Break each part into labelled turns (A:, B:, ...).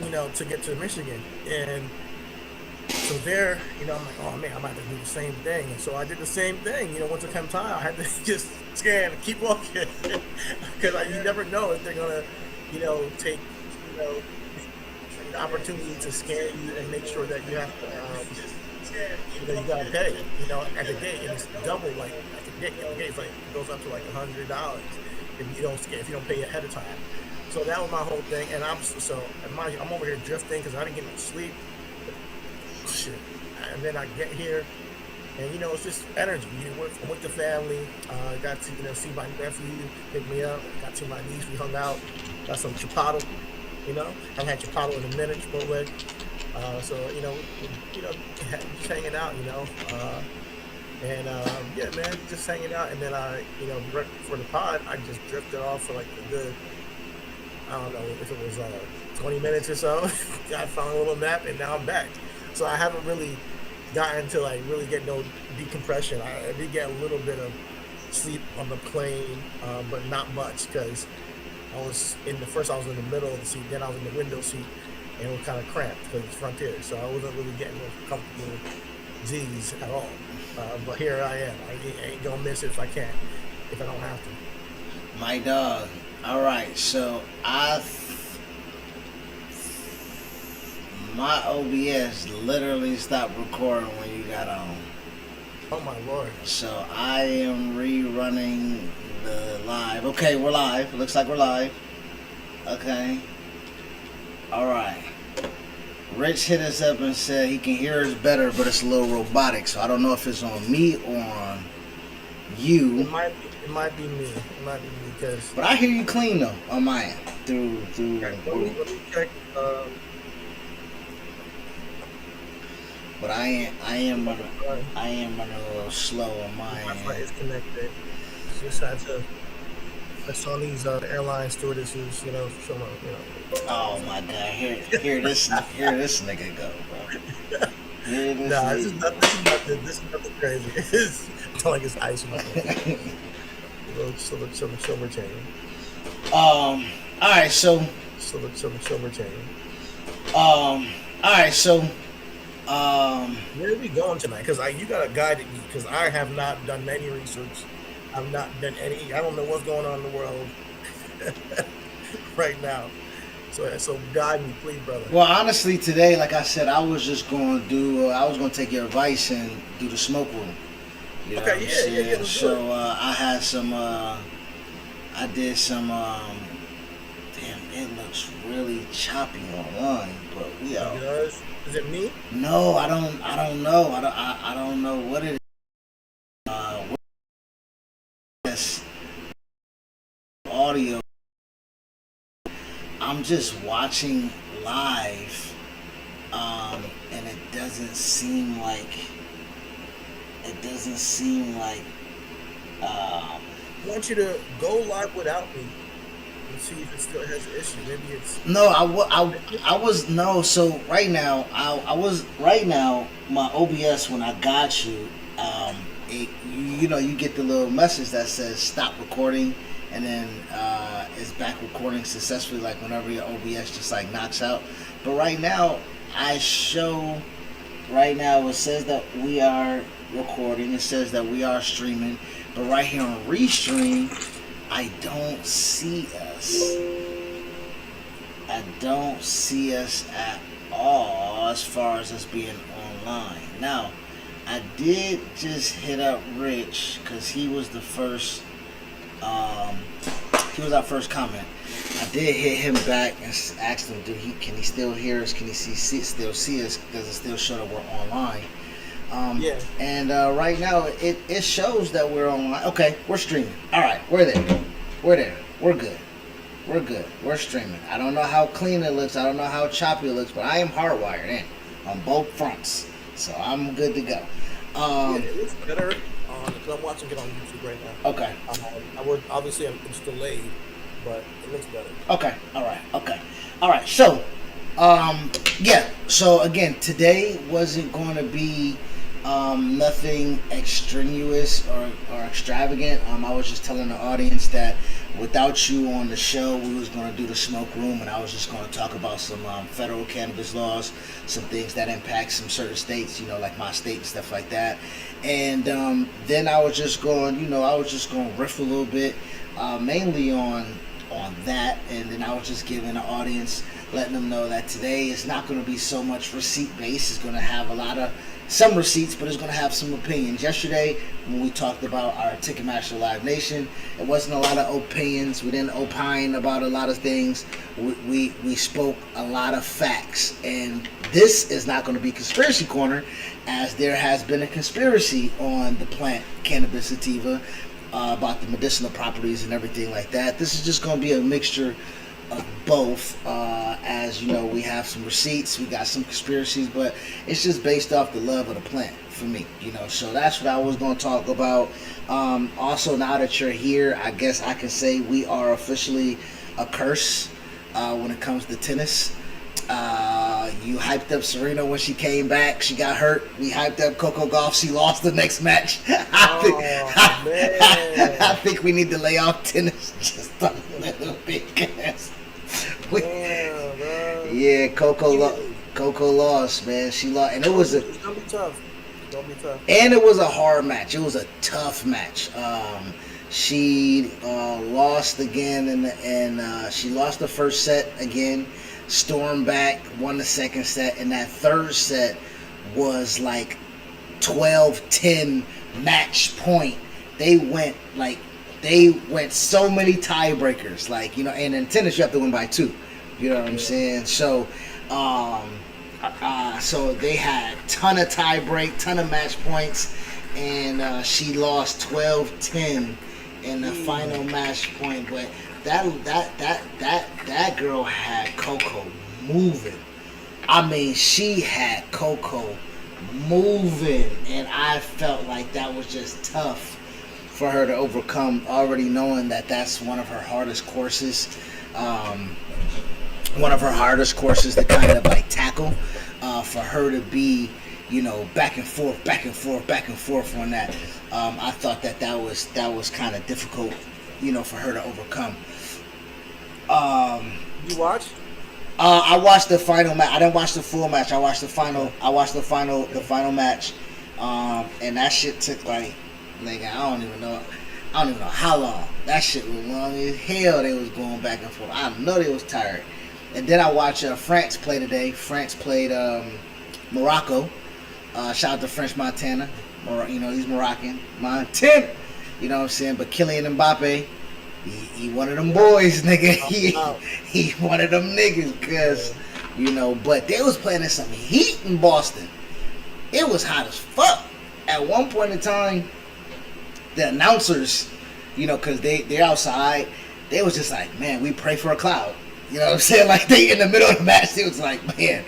A: to get to Michigan. And so there, I'm like, oh man, I might have to do the same thing. And so I did the same thing. Once it came time, I had to just scan and keep walking because you never know if they're gonna, take, you know, the opportunity to scan you and make sure that you have to, you gotta pay, at the gate, and it's double like at the gate, it's like it goes up to like $100 if you don't pay ahead of time. So that was my whole thing, and and mind you, I'm over here drifting because I didn't get no sleep. Shit. And then I get here, and it's just energy. I'm with the family. Got to see my nephew pick me up. Got to my niece. We hung out. Got some chipotle. Haven't had chipotle in a minute. Chipotle. So just hanging out. And yeah, man, just hanging out. And then right before the pod, I just drifted off for like a good, I don't know if it was 20 minutes or so. I found a little nap, and now I'm back. So I haven't really gotten to like really get no decompression. I did get a little bit of sleep on the plane, but not much because I was in the middle of the seat, then I was in the window seat, and it was kind of cramped because it's Frontier. So I wasn't really getting no comfortable Z's at all. But here I am. I ain't gonna miss it if I don't have to.
B: My dog. All right, so my OBS literally stopped recording when you got on.
A: Oh my lord.
B: So I am rerunning the live. Okay, we're live. It looks like we're live. Okay. All right. Rich hit us up and said he can hear us better, but it's a little robotic. So I don't know if it's on me or on you.
A: It might be me. It might be me because.
B: But I hear you clean though on my end through.
A: Okay, let me check.
B: But I am running a little slow on my end.
A: Wi-Fi is connected. Just had to. I saw these airline stewardesses, show them,
B: Oh my God! Here this nigga go, bro.
A: Nah, this is nothing crazy. It's not like it's ice. A little silver chain.
B: All right, so.
A: Silver chain.
B: All right, so.
A: Where are we going tonight? Because you got to guide me. Because I have not done any research. I've not done any. I don't know what's going on in the world right now. So guide me, please, brother.
B: Well, honestly, today, like I said, I was just going to do. I was going to take your advice and do the smoke room. You know
A: okay, yeah.
B: So I had some. I did some. Damn, it looks really choppy online, but we are.
A: Is it me?
B: No, I don't know. I don't know what it is. This audio. I'm just watching live, and it doesn't seem like.
A: I want you to go live without me and see if it still has an issue. Maybe it's
B: no. I was no. So right now, my OBS when I got you, you get the little message that says stop recording, and then it's back recording successfully. Like whenever your OBS just like knocks out. But right now, Right now, it says that we are recording. It says that we are streaming. But right here on Restream, I don't see us. I don't see us at all as far as us being online. Now, I did just hit up Rich because he was the first. He was our first comment. I did hit him back and asked him, can he still hear us? Can he still see us? Does it still show that we're online?
A: yeah.
B: And right now, it shows that we're online. Okay, we're streaming. All right, we're there. We're there. We're good. We're good. We're streaming. I don't know how clean it looks. I don't know how choppy it looks, but I am hardwired in on both fronts, so I'm good to go.
A: Yeah, it looks better because I'm watching it on YouTube right now.
B: Okay.
A: Obviously it's delayed, but it looks better.
B: Okay. All right. Okay. All right. So, yeah. So again, today wasn't going to be Nothing extraneous or extravagant. I was just telling the audience that without you on the show, we was going to do the smoke room, and I was just going to talk about some federal cannabis laws, some things that impact some certain states, like my state and stuff like that. And then I was just going, riff a little bit, mainly on that, and then I was just giving the audience, letting them know that today is not going to be so much receipt based. It's going to have a lot of some receipts, but it's going to have some opinions. Yesterday, when we talked about our Ticketmaster Live Nation, it wasn't a lot of opinions. We didn't opine about a lot of things. We spoke a lot of facts. And this is not going to be Conspiracy Corner, as there has been a conspiracy on the plant cannabis sativa about the medicinal properties and everything like that. This is just going to be a mixture of both, as we have some receipts, we got some conspiracies, but it's just based off the love of the plant for me, so that's what I was going to talk about. Also, now that you're here, I guess I can say we are officially a curse when it comes to tennis. You hyped up Serena when she came back. She got hurt. We hyped up Coco Gauff. She lost the next match. I think we need to lay off tennis just a little bit. Yeah, Coco lost, man. She lost, and it's
A: gonna be tough.
B: And it was a hard match. It was a tough match. She lost again, and she lost the first set again. Stormed back, won the second set, and that third set was like 12-10 match point. They went so many tiebreakers, and in tennis you have to win by 2. You know what I'm saying? So, so they had ton of tiebreak, ton of match points, and she lost 12-10 in the final match point. But that girl had Coco moving. I mean, she had Coco moving, and I felt like that was just tough for her to overcome, already knowing that that's one of her hardest courses. One of her hardest courses to kind of tackle. For her to be, back and forth on that. I thought that was kind of difficult, for her to overcome.
A: You watch?
B: I watched the final match. I didn't watch the full match. I watched the final match. And that shit took I don't even know how long. That shit was long as hell. They was going back and forth. I know they was tired. And then I watched France play today. France played Morocco. Shout out to French Montana. He's Moroccan. Montana. You know what I'm saying? But Kylian Mbappe, he one of them boys, nigga. He one of them niggas, because, but they was playing in some heat in Boston. It was hot as fuck. At one point in time, the announcers, because they're outside, they was just like, man, we pray for a cloud. You know what I'm saying? They in the middle of the match, they was like, man,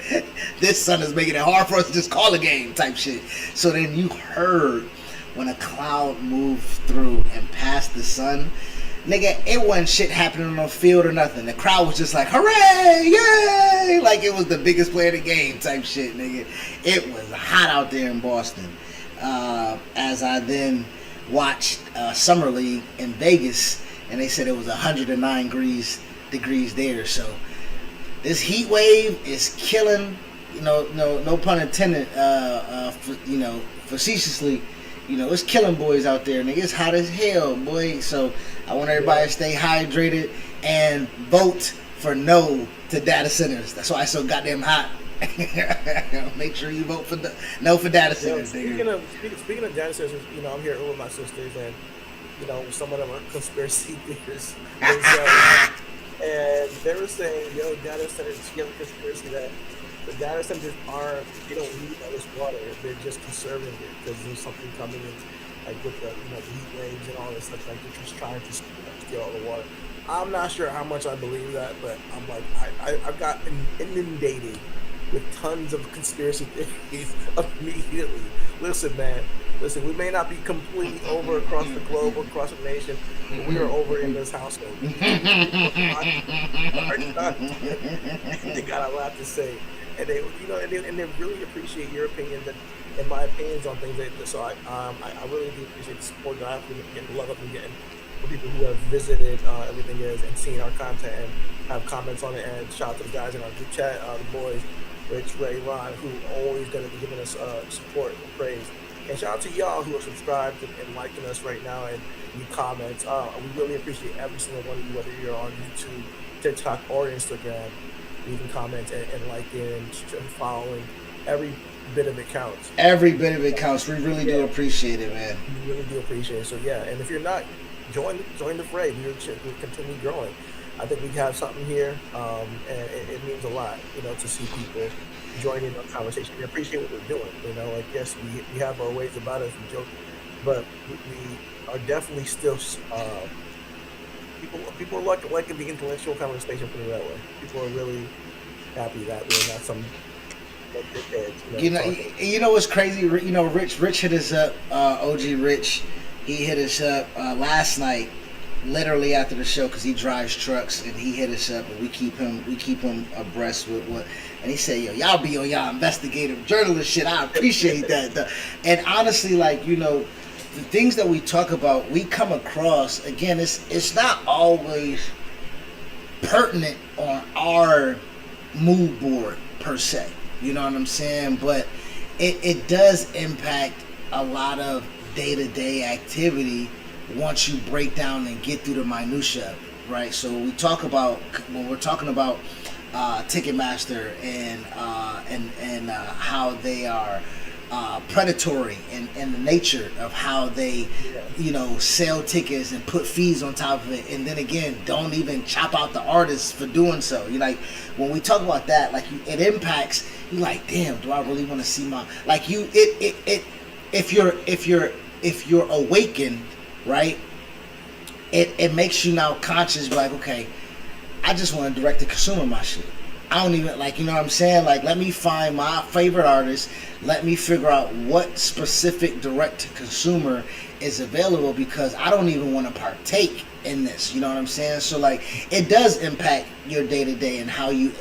B: this sun is making it hard for us to just call a game type shit. So then you heard when a cloud moved through and passed the sun, nigga, it wasn't shit happening on the field or nothing. The crowd was just like, hooray, yay! Like it was the biggest play of the game type shit, nigga. It was hot out there in Boston. As I then watched Summer League in Vegas, and they said it was 109 degrees there. So this heat wave is killing, no pun intended, facetiously, it's killing boys out there, nigga. It's hot as hell, boy. So I want everybody to stay hydrated and vote for no to data centers. That's why it's so goddamn hot. Make sure you vote for no for data centers.
A: Speaking of data centers, I'm here with my sisters, and some of them are conspiracy theorists. And they were saying, data centers, you have a conspiracy that the data centers they don't need all this water. They're just conserving it because there's something coming in, with the heat waves and all this stuff. They're just trying to steal all the water. I'm not sure how much I believe that, but I'm like, I've got inundated with tons of conspiracy theories immediately. Listen, man, Listen, we may not be completely over across the globe or across the nation, but we are over in this household. Our content, they got a lot to say, and they, and they really appreciate your opinion and my opinions on things. So I really do appreciate the support that I've been getting, love I've been getting for people who have visited everything is and seen our content and have comments on it. And shout out to the guys in our group chat, the boys, Rich, Ray, Ron, who always going to be giving us support and praise. And shout out to y'all who are subscribed and liking us right now and you comments. We really appreciate every single one of you, whether you're on YouTube, TikTok, or Instagram, leaving comments and liking and following. Every bit of it counts.
B: Every bit of it counts. We really do appreciate it, man.
A: We really do appreciate it. So yeah, and if you're not, join the fray. We'll continue growing. I think we have something here, and it means a lot, to see people joining the conversation. We appreciate what we're doing. Like yes, we have our ways about us, we joke, but we are definitely still people are liking the intellectual conversation, put it that way. People are really happy that we're not some dickheads.
B: You know what's crazy? Rich hit us up. OG Rich, he hit us up last night, literally after the show, because he drives trucks, and he hit us up, and we keep him abreast with what. And he said, "Yo, y'all be on y'all investigative journalist shit. I appreciate that." And honestly, the things that we talk about, we come across, again, it's not always pertinent on our mood board per se. You know what I'm saying? But it does impact a lot of day-to-day activity once you break down and get through the minutia, right? So when we're talking about Ticketmaster and how they are predatory and the nature of how they sell tickets and put fees on top of it, and then again don't even chop out the artists for doing so. When we talk about that, it impacts you. Damn, do I really want to see my if you're awakened, right? It makes you now conscious, okay, I just want to direct to consumer my shit. I don't even you know what I'm saying? Let me find my favorite artist. Let me figure out what specific direct to consumer is available, because I don't even want to partake in this. You know what I'm saying? So it does impact your day to day and how you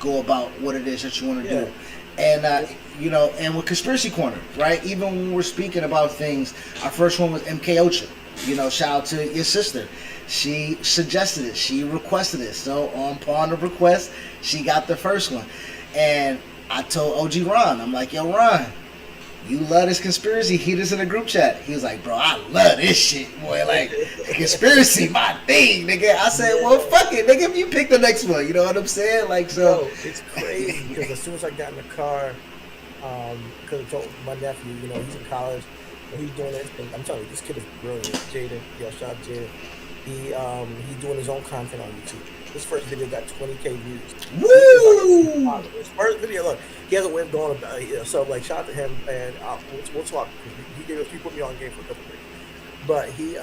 B: go about what it is that you want to do. And and with Conspiracy Corner, right? Even when we're speaking about things, our first one was MK Ultra. Shout out to your sister. She suggested it. She requested it. So upon the request, she got the first one. And I told OG Ron, I'm like, yo, Ron, you love this conspiracy? Hit us in a group chat. He was like, bro, I love this shit, boy. Conspiracy, my thing, nigga. I said, well, fuck it, nigga. You pick the next one. You know what I'm saying?
A: Yo, it's crazy because as soon as I got in the car, because I told my nephew, he's in college and he's doing this. And I'm telling you, this kid is brilliant. Jaden, shout out Jaden. He's doing his own content on YouTube. His first video got 20K views.
B: Woo!
A: His first video, look, he has a way of going about it. So, shout out to him, and we'll talk. He put me on game for a couple of weeks. But he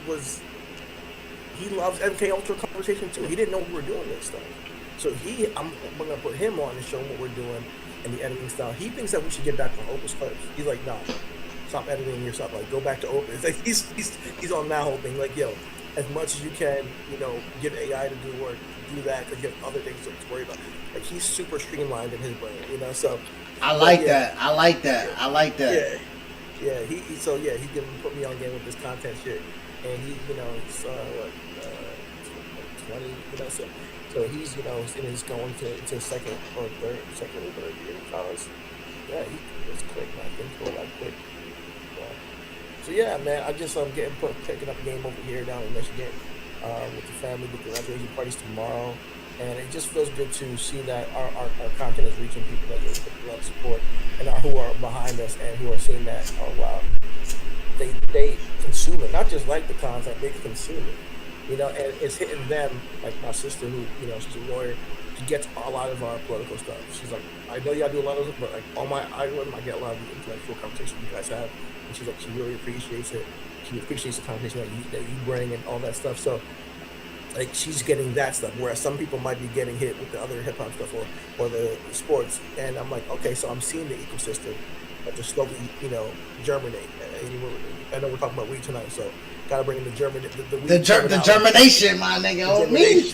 A: loves MK Ultra conversation too. He didn't know we were doing this stuff. So I'm gonna put him on and show him what we're doing and the editing style. He thinks that we should get back on Opus first. He's like, no, stop editing yourself. Go back to Opus. He's on that whole thing. Yo, as much as you can, get AI to do work, do that, because you have other things to worry about. He's super streamlined in his brain, So
B: I like that. I like that.
A: Yeah. He put me on game with this content shit, and he's 20, so he's in his going to second or third year in college. Yeah, it's quick, man. Things go quick. So yeah, man, I just picking up a game over here down in Michigan with the family. The graduation party's tomorrow, and it just feels good to see that our content is reaching people that love support and who are behind us and who are seeing that. Oh wow, they consume it, not just like the content, they consume it. And it's hitting them. Like my sister, who she's a lawyer. She gets a lot of our political stuff. She's like, I know y'all do a lot of it, but on my algorithm, I get a lot of the intellectual conversation you guys have. And she's like, she really appreciates it. She appreciates the conversation that you bring and all that stuff. So like she's getting that stuff, whereas some people might be getting hit with the other hip hop stuff or the sports. And I'm like, okay, so I'm seeing the ecosystem just slowly, germinate. I know we're talking about weed tonight, so gotta bring in the the weed
B: The germination, my nigga, on me.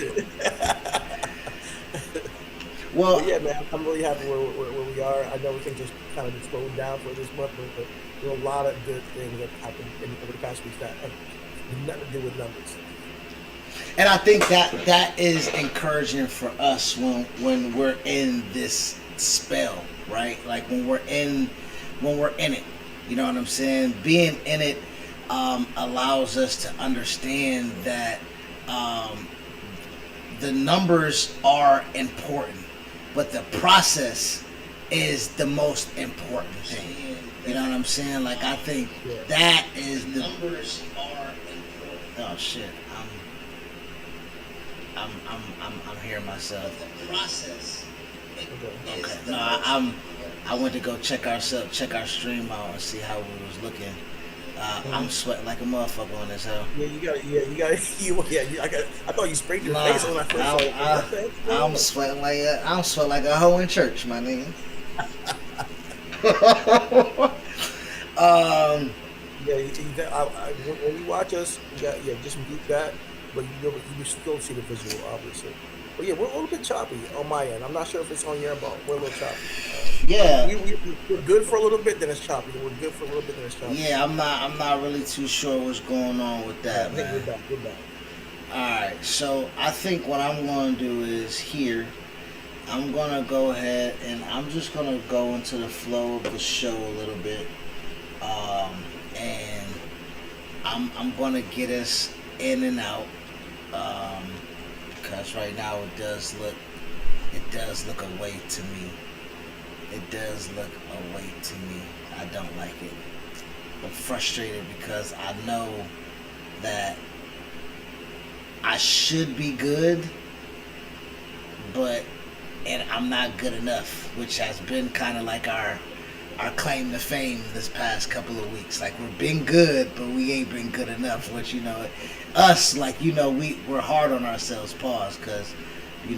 B: Well,
A: but yeah, man, I'm really happy where we are. I know things just kind of slowed down for this month, but there are a lot of good things that happened over the past weeks that have nothing to do with numbers.
B: and I think that is encouraging for us when we're in this spell, right? Like when we're in it. You know what I'm saying? Being in it allows us to understand that the numbers are important, but the process is the most important thing. You know what I'm saying? Like I think that is the numbers are important. Oh shit! I'm hearing myself. The process. Okay. No, I went to go check our stream out and see how we was looking. I'm sweating like a motherfucker on this hell.
A: Yeah, you got I thought you sprayed your face when I first saw it.
B: I'm sweating like a hoe in church, my nigga.
A: When you watch us, just mute that, but you still see the visual, obviously. But yeah, we're a little bit choppy on my end. I'm not sure if it's on your end, but we're a little choppy. We're good for a little bit, then it's choppy. We're good for a little bit, then it's choppy.
B: Yeah, I'm not really too sure what's going on with that, man.
A: I think we're back.
B: Alright, so I think what I'm going to do is here, I'm going to go ahead and I'm just going to go into the flow of the show a little bit. And I'm going to get us in and out. Because right now it does look away to me. It does look away to me. I don't like it. I'm frustrated because I know that I should be good, and I'm not good enough, which has been kind of like our claim to fame this past couple of weeks. Like we're been good, but we ain't been good enough. Which us, like we're hard on ourselves, because we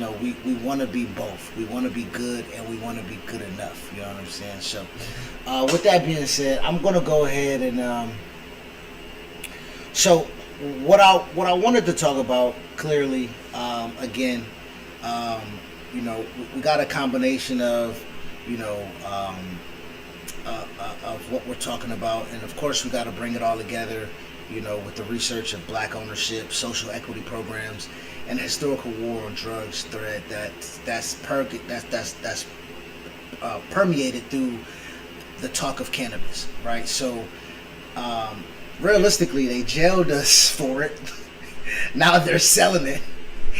B: want to be both. We want to be good and we want to be good enough. You know what I'm saying? So, with that being said, I'm gonna go ahead and so what I wanted to talk about clearly, again, we got a combination of of what we're talking about, and of course we got to bring it all together, with the research of black ownership, social equity programs, and the historical war on drugs thread that's permeated through the talk of cannabis, right? So, realistically, they jailed us for it. Now they're selling it,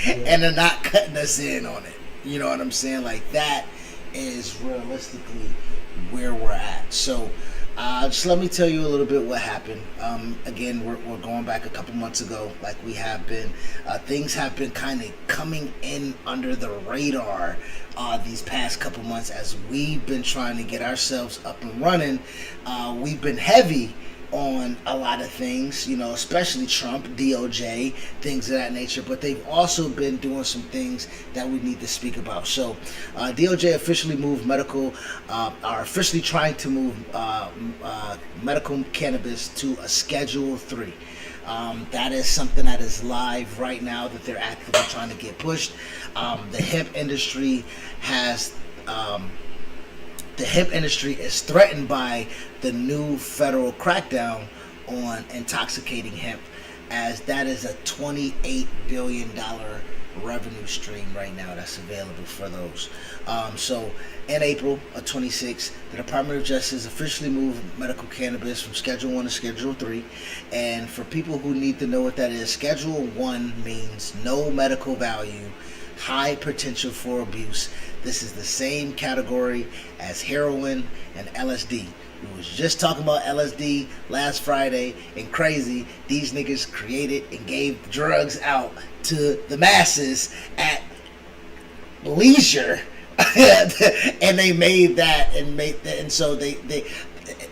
B: and they're not cutting us in on it. You know what I'm saying? Like that is realistically where we're at. So just let me tell you a little bit what happened. Again, we're going back a couple months ago, like we have been. Things have been kind of coming in under the radar these past couple months as we've been trying to get ourselves up and running. We've been heavy on a lot of things, especially Trump, DOJ, things of that nature, but they've also been doing some things that we need to speak about. So DOJ officially moved are officially trying to move medical cannabis to a Schedule 3. That is something that is live right now that they're actively trying to get pushed. The hemp industry is threatened by the new federal crackdown on intoxicating hemp, as that is a $28 billion revenue stream right now that's available for those. So in April of 26, the Department of Justice officially moved medical cannabis from Schedule 1 to Schedule 3. And for people who need to know what that is, Schedule 1 means no medical value, high potential for abuse. This is the same category as heroin and LSD. We was just talking about LSD last Friday, and crazy, these niggas created and gave drugs out to the masses at leisure. And they made that, and so they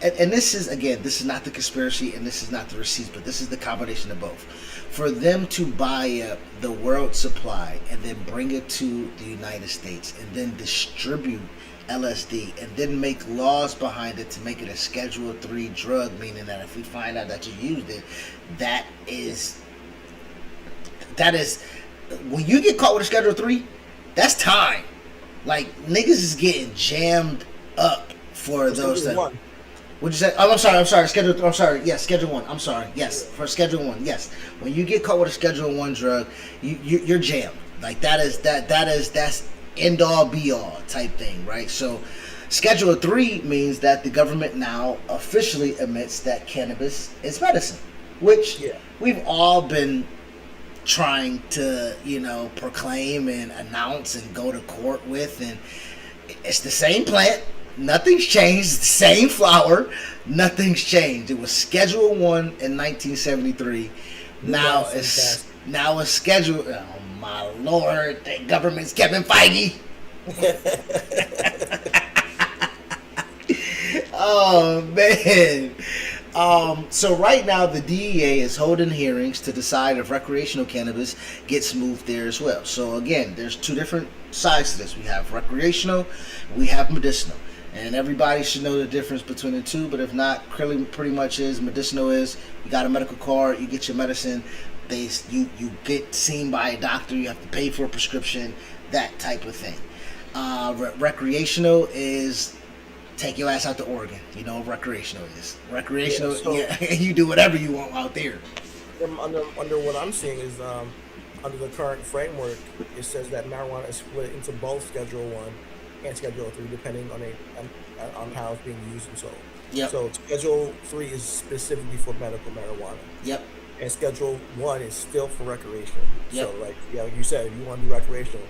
B: and this is, again, this is not the conspiracy and this is not the receipts, but this is the combination of both. For them to buy up the world supply and then bring it to the United States and then distribute LSD and then make laws behind it to make it a Schedule 3 drug, meaning that if we find out that you used it, that is when you get caught with a Schedule 3, that's time. Like, niggas is getting jammed up for those that. What'd you say? Oh, I'm sorry. Schedule 1. I'm sorry. Yes, for Schedule 1. Yes, when you get caught with a Schedule 1 drug, you're jammed. Like, that's end all be all type thing, right? So, Schedule 3 means that the government now officially admits that cannabis is medicine, which we've all been trying to, proclaim and announce and go to court with, and it's the same plant. Nothing's changed. The same flower. Nothing's changed. It was Schedule 1 in 1973. Now it's scheduled. Oh my Lord! The government's Kevin Feige. Oh man. So right now the DEA is holding hearings to decide if recreational cannabis gets moved there as well. So again, there's two different sides to this. We have recreational, we have medicinal. And everybody should know the difference between the two, but if not, pretty much is medicinal is you got a medical card, you get your medicine, you get seen by a doctor, you have to pay for a prescription, that type of thing. Recreational is take your ass out to Oregon. You know what recreational is. Recreational, you do whatever you want out there.
A: Under what I'm seeing is under the current framework, it says that marijuana is split into both Schedule 1 and Schedule 3, depending on how it's being used and sold.
B: Yep.
A: So Schedule 3 is specifically for medical marijuana.
B: Yep.
A: And Schedule 1 is still for recreational.
B: Yep.
A: So like you said, if you want to do recreational,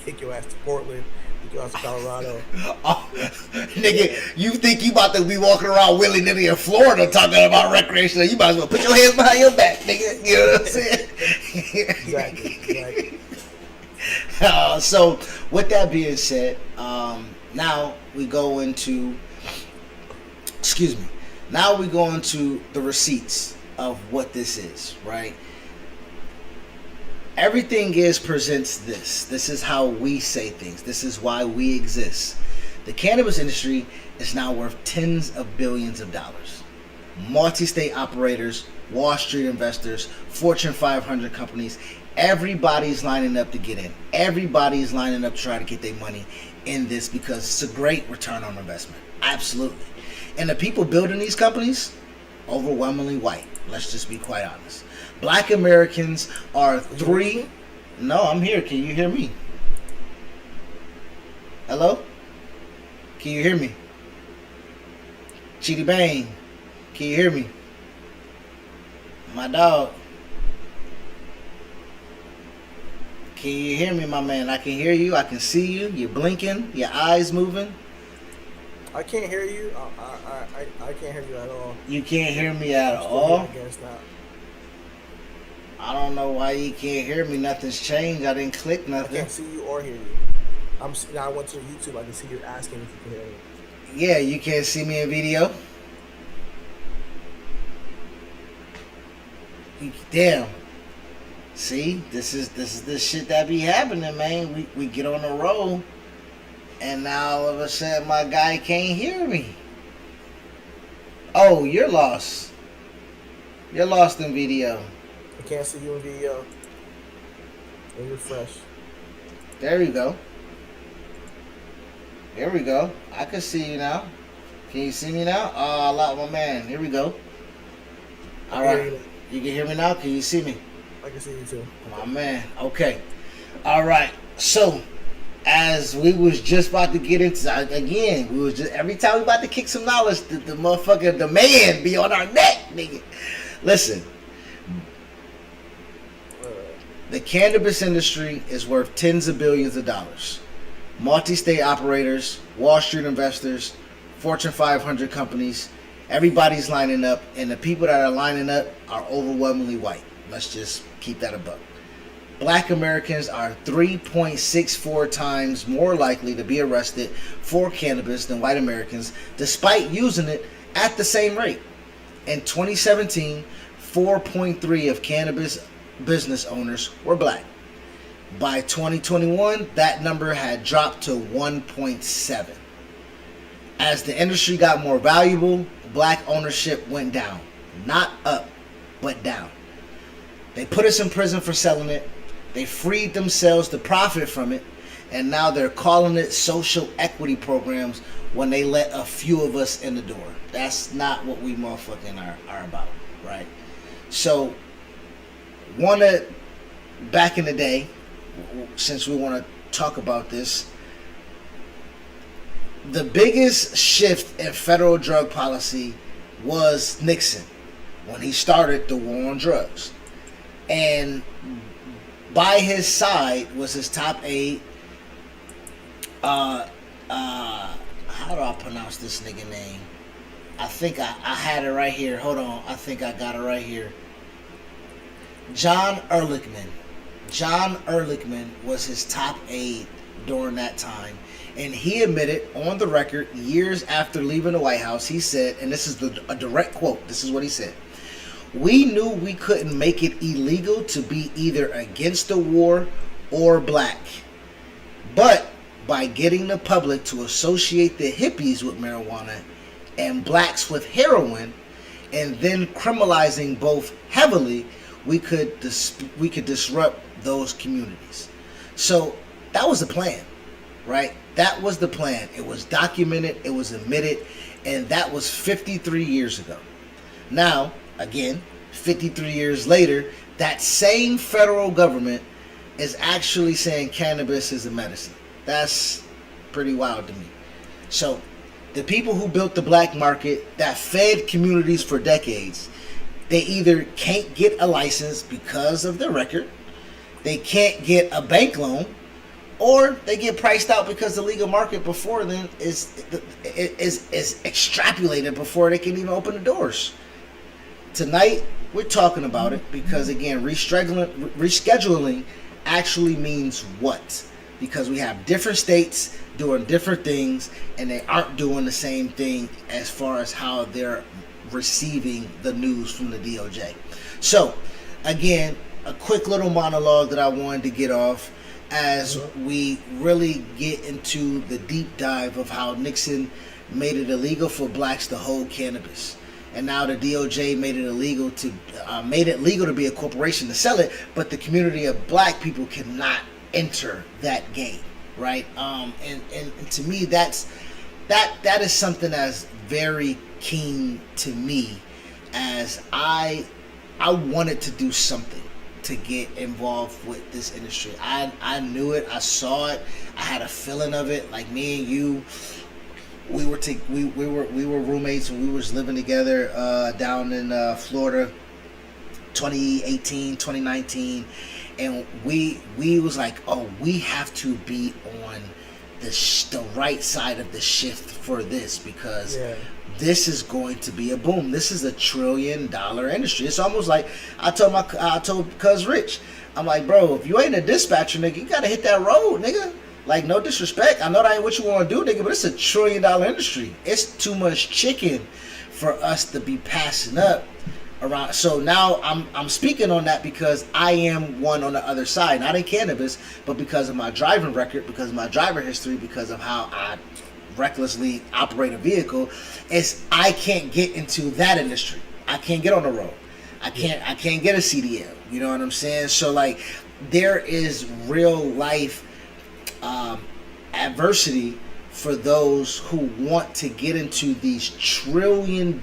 A: take your ass to Portland, take your ass to Colorado.
B: Oh, nigga, you think you about to be walking around willy-nilly in Florida talking about recreational? You might as well put your hands behind your back, nigga. You know what I'm saying?
A: Exactly.
B: So, with that being said, now we go into the receipts of what this is, right? Everything presents this. This is how we say things. This is why we exist. The cannabis industry is now worth tens of billions of dollars. Multi-state operators, Wall Street investors, Fortune 500 companies, everybody's lining up to get in. Everybody's lining up to try to get their money in this because it's a great return on investment. Absolutely. And the people building these companies, overwhelmingly white. Let's just be quite honest. Black Americans are three. No, I'm here. Can you hear me? Hello? Can you hear me? Chitty Bang. Can you hear me? My dog. Can you hear me, my man? I can hear you. I can see you. You're blinking. Your eyes moving.
A: I can't hear you. I can't hear you at all.
B: You can't hear me at all?
A: I guess not.
B: I don't know why you can't hear me. Nothing's changed. I didn't click nothing.
A: I can't see you or hear you. Now I went to YouTube. I can see you asking if you can hear me.
B: Yeah, you can't see me in video. Damn. See, this is the shit that be happening, man. We get on the roll, and now all of a sudden my guy can't hear me. Oh, you're lost. You're lost in video.
A: I can't see you in video. Let me refresh.
B: There you go. Here we go. I can see you now. Can you see me now? Oh, I like my man. Here we go. All right. You can hear me now? Can you see me?
A: I can see you too.
B: My man. Okay. All right. So, as we was just about to get into, again, we was just, every time we about to kick some knowledge, the motherfucker, the man be on our neck, nigga. Listen. The cannabis industry is worth tens of billions of dollars. Multi-state operators, Wall Street investors, Fortune 500 companies, everybody's lining up, and the people that are lining up are overwhelmingly white. Let's just keep that a buck. Black Americans are 3.64 times more likely to be arrested for cannabis than white Americans, despite using it at the same rate. In 2017, 4.3 of cannabis business owners were black. By 2021, that number had dropped to 1.7. As the industry got more valuable, black ownership went down. Not up, but down. They put us in prison for selling it. They freed themselves to profit from it. And now they're calling it social equity programs when they let a few of us in the door. That's not what we motherfucking are about, right? So, back in the day, since we want to talk about this, the biggest shift in federal drug policy was Nixon when he started the war on drugs. And by his side was his top aide, how do I pronounce this nigga name? I think I had it right here. Hold on. I think I got it right here. John Ehrlichman. John Ehrlichman was his top aide during that time. And he admitted on the record, years after leaving the White House, he said, and this is a direct quote, this is what he said: "We knew we couldn't make it illegal to be either against the war or black. But by getting the public to associate the hippies with marijuana and blacks with heroin, and then criminalizing both heavily, we could disrupt those communities." So that was the plan, right? That was the plan. It was documented, it was admitted, and that was 53 years ago. Now, again, 53 years later, that same federal government is actually saying cannabis is a medicine. That's pretty wild to me. So, the people who built the black market that fed communities for decades, they either can't get a license because of their record, they can't get a bank loan, or they get priced out because the legal market before then is extrapolated before they can even open the doors. Tonight, we're talking about it because, again, rescheduling actually means what? Because we have different states doing different things, and they aren't doing the same thing as far as how they're receiving the news from the DOJ. So, again, a quick little monologue that I wanted to get off as we really get into the deep dive of how Nixon made it illegal for blacks to hold cannabis. And now the DOJ made it legal to be a corporation to sell it, but the community of black people cannot enter that game, right? And to me, that is something that's very keen to me, as I wanted to do something to get involved with this industry. I knew it, I saw it, I had a feeling of it. Like me and you, we were roommates when we was living together down in Florida, 2018, 2019, and we was like, oh, we have to be on the right side of the shift for this, because this is going to be a boom. This is $1 trillion industry. It's almost like I told Cuz Rich, I'm like, bro, if you ain't a dispatcher, nigga, you gotta hit that road, nigga. Like, no disrespect, I know that ain't what you want to do, nigga, but it's $1 trillion industry. It's too much chicken for us to be passing up around. So now I'm speaking on that because I am one on the other side, not in cannabis, but because of my driving record, because of my driver history, because of how I recklessly operate a vehicle. Is I can't get into that industry. I can't get on the road. I can't get a CDL. You know what I'm saying? So like, there is real life adversity for those who want to get into these $1 trillion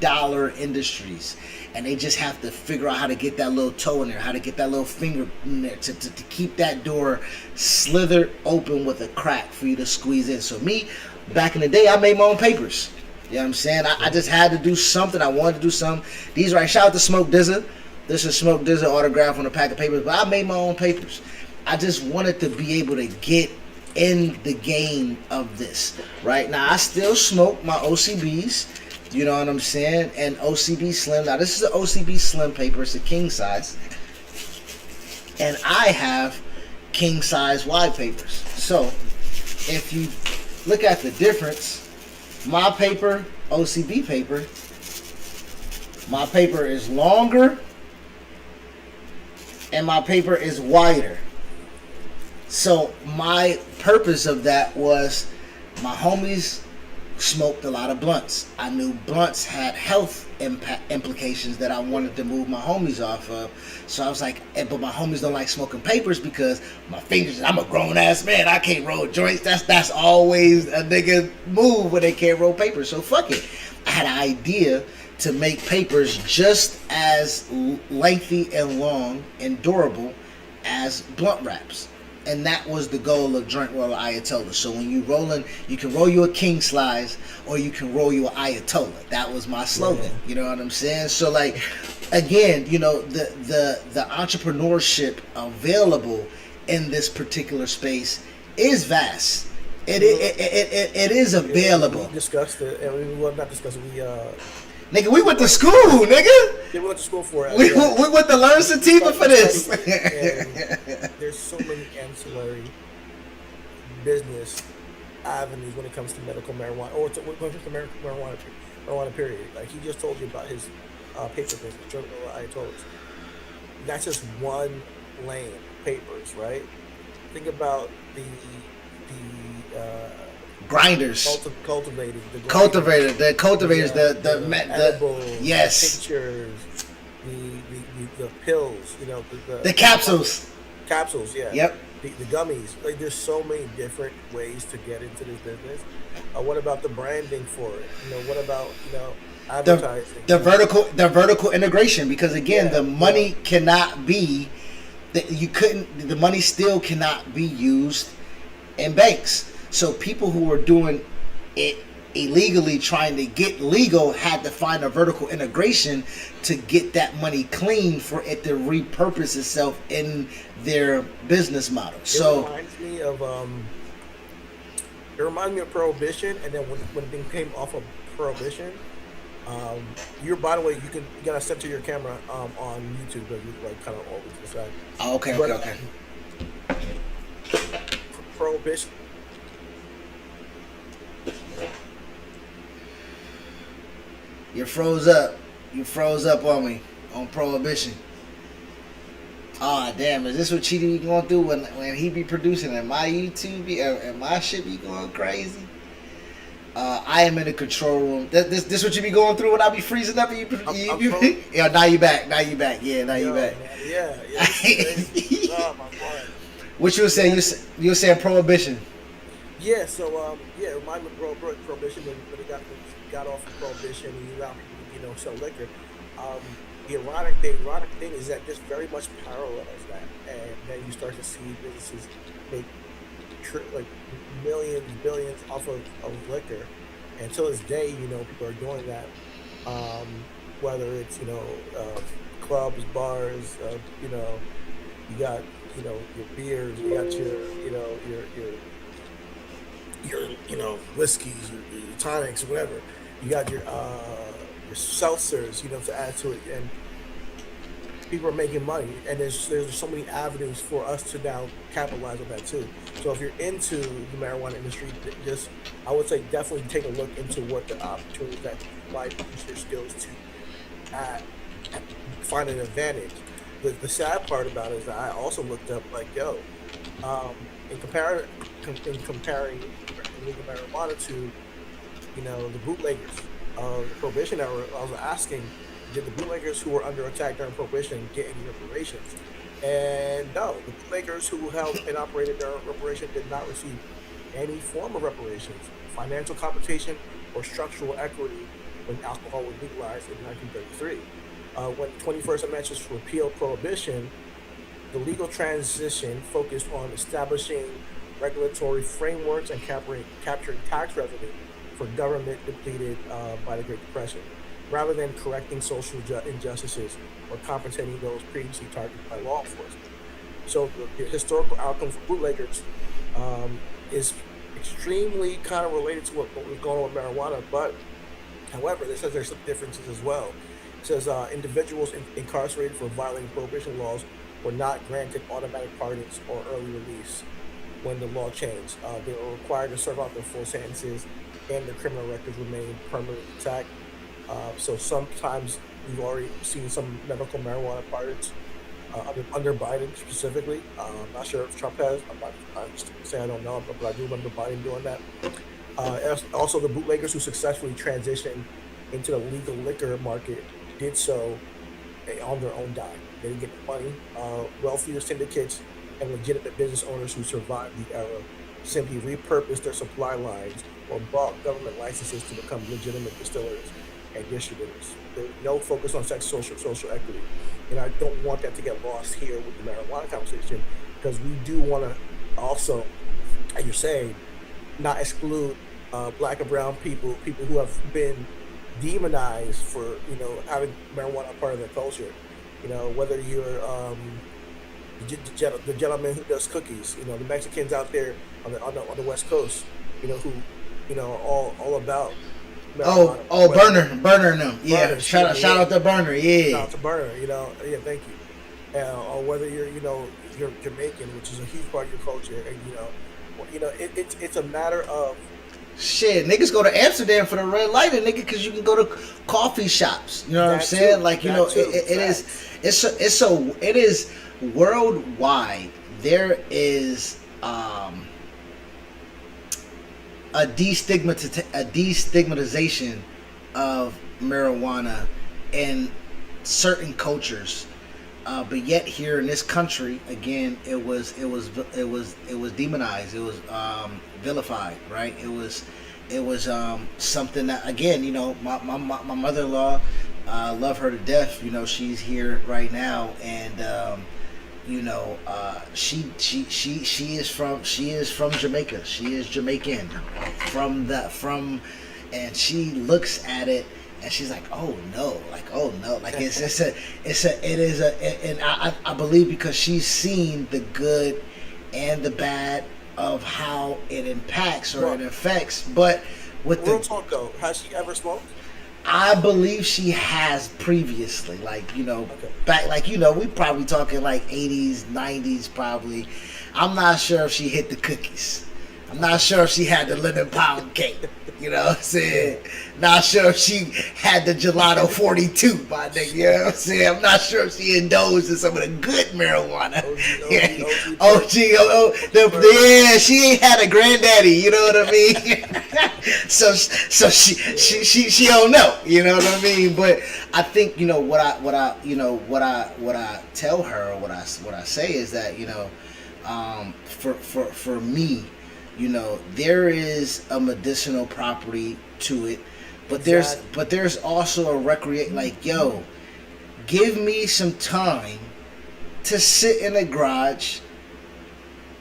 B: industries, and they just have to figure out how to get that little toe in there, how to get that little finger in there to keep that door slithered open with a crack for you to squeeze in. So me, back in the day, I made my own papers. You know what I'm saying? I just had to do something. I wanted to do something. These right, shout out to Smoke Dizza. This is Smoke Dizza autograph on a pack of papers, but I made my own papers. I just wanted to be able to get in the game of this. Right now, I still smoke my OCBs. You know what I'm saying? And OCB Slim. Now, this is an OCB Slim paper. It's a king size. And I have king size wide papers. So, if you look at the difference, my paper, OCB paper, My paper is longer and my paper is wider. So my purpose of that was my homies smoked a lot of blunts. I knew blunts had health implications that I wanted to move my homies off of. So I was like, but my homies don't like smoking papers because my fingers, I'm a grown ass man, I can't roll joints. That's always a nigga move when they can't roll papers. So fuck it. I had an idea to make papers just as lengthy and long and durable as blunt wraps. And that was the goal of Joint Roller Ayatollah. So when you rolling, you can roll you a king slice or you can roll you an Ayatollah. That was my slogan. Yeah. You know what I'm saying? So like, again, you know, the entrepreneurship available in this particular space is vast. It is available.
A: We discussed it, and we will not discuss it.
B: Nigga, we went to school, nigga.
A: Yeah, we went to school for it.
B: We went to learn sativa for this.
A: And there's so many ancillary business avenues when it comes to medical marijuana, or when it comes to marijuana period. Like he just told you about his paper business, Ayatollahs. That's just one lane, papers, right? Think about the
B: grinders,
A: cultivators,
B: the
A: edibles,
B: yes,
A: the tinctures, the pills, you know,
B: the capsules,
A: yeah,
B: yep,
A: the gummies. Like, there's so many different ways to get into this business. What about the branding for it? You know, what about, you know, advertising?
B: The vertical integration, because again, the money cannot be that the money still cannot be used in banks. So people who were doing it illegally, trying to get legal, had to find a vertical integration to get that money clean for it to repurpose itself in their business model. So
A: it reminds me of Prohibition, and then when it came off of Prohibition, by the way, you gotta center your camera on YouTube, but you're like kind of over to the side.
B: Oh, okay.
A: Prohibition.
B: You froze up. You froze up on me on Prohibition. Ah, damn! Is this what Cheetah be going through when he be producing and my YouTube and my shit be going crazy? I am in the control room. This what you be going through when I be freezing up and you yeah, now you back. Yeah, now you back.
A: Yeah. Oh, my God.
B: What you were saying? You were saying Prohibition.
A: Yeah. So it reminded me of Prohibition when it got off of Prohibition and you allowed people, you know, sell liquor. The ironic thing is that this very much parallels that, and then you start to see businesses make like millions, billions off of liquor. And to this day, you know, people are doing that. Whether it's, you know, clubs, bars, you know, you got, you know, your beers, you got your you know, whiskeys, your tonics, whatever. You got your seltzers, you know, to add to it, and people are making money, and there's so many avenues for us to now capitalize on that too. So if you're into the marijuana industry, just, I would say, definitely take a look into what the opportunities that might use your skills to find an advantage. The sad part about it is that I also looked up, like, in comparing legal marijuana to, you know, the bootleggers of the Prohibition era, I was asking, did the bootleggers who were under attack during Prohibition get any reparations? And no, the bootleggers who held and operated during Prohibition did not receive any form of reparations, financial compensation, or structural equity when alcohol was legalized in 1933. When the 21st Amendment repealed Prohibition, the legal transition focused on establishing regulatory frameworks and capturing tax revenue for government depleted by the Great Depression, rather than correcting social injustices or compensating those previously targeted by law enforcement. So the historical outcome for bootleggers is extremely kind of related to what was going on with marijuana, but however, it says there's some differences as well. It says individuals incarcerated for violating prohibition laws were not granted automatic pardons or early release when the law changed. They were required to serve out their full sentences, and their criminal records remained permanently intact. So sometimes We've already seen some medical marijuana pardons under Biden specifically. Not sure if Trump has. I'm just say I don't know, but I do remember Biden doing that. Also, the bootleggers who successfully transitioned into the legal liquor market did so on their own dime. They didn't get the money. Wealthier syndicates and legitimate business owners who survived the era simply repurposed their supply lines or bought government licenses to become legitimate distillers and distributors. There's no focus on social equity, and I don't want that to get lost here with the marijuana conversation because we do want to also, as you're saying, not exclude black and brown people who have been demonized for having marijuana part of their culture. Whether you're the gentleman who does cookies, the Mexicans out there on the West Coast, who all about
B: marijuana. Burner and them. Yeah,
A: Burner,
B: shout out to Burner. Yeah,
A: shout out to Burner. Yeah, thank you. Or whether you're Jamaican, which is a huge part of your culture, and it's a matter of
B: shit. Niggas go to Amsterdam for the red light, and nigga, because you can go to coffee shops. You know what I'm saying?
A: Too,
B: like it is worldwide. There is a destigmatization of marijuana in certain cultures, but yet here in this country, again, it was demonized. It was vilified, right? It was something that, again, my mother-in-law, love her to death. She's here right now, and she is from Jamaica. She is Jamaican and she looks at it and she's like, oh no, and I believe because she's seen the good and the bad of how it impacts or it affects. But with
A: real talk though, has she ever smoked?
B: I believe she has previously, back, we probably talking like 80s, 90s probably. I'm not sure if she hit the cookies. I'm not sure if she had the lemon pound cake. You know what I'm saying? Not sure if she had the gelato 42, my nigga. You know what I'm saying? I'm not sure if she indulged in some of the good marijuana. Yeah, she ain't had a granddaddy. You know what I mean? so she don't know. You know what I mean? But I think what I tell her, or what I say is that for me. There is a medicinal property to it, but there's also a give me some time to sit in a garage,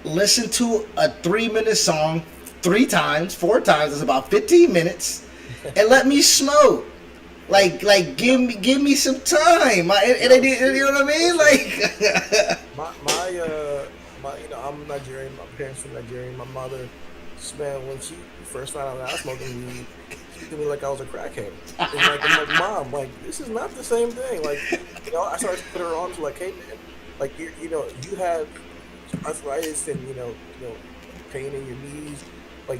B: listen to a 3-minute song 3 times, 4 times, it's about 15 minutes, and let me smoke. Give me some time. You know what I mean?
A: I'm Nigerian. My parents from Nigeria. My mother, man, when she first found out that I was smoking weed, she looked at me like I was a crackhead. I'm like, Mom, this is not the same thing. I started to put her on to hey man, you have arthritis and pain in your knees.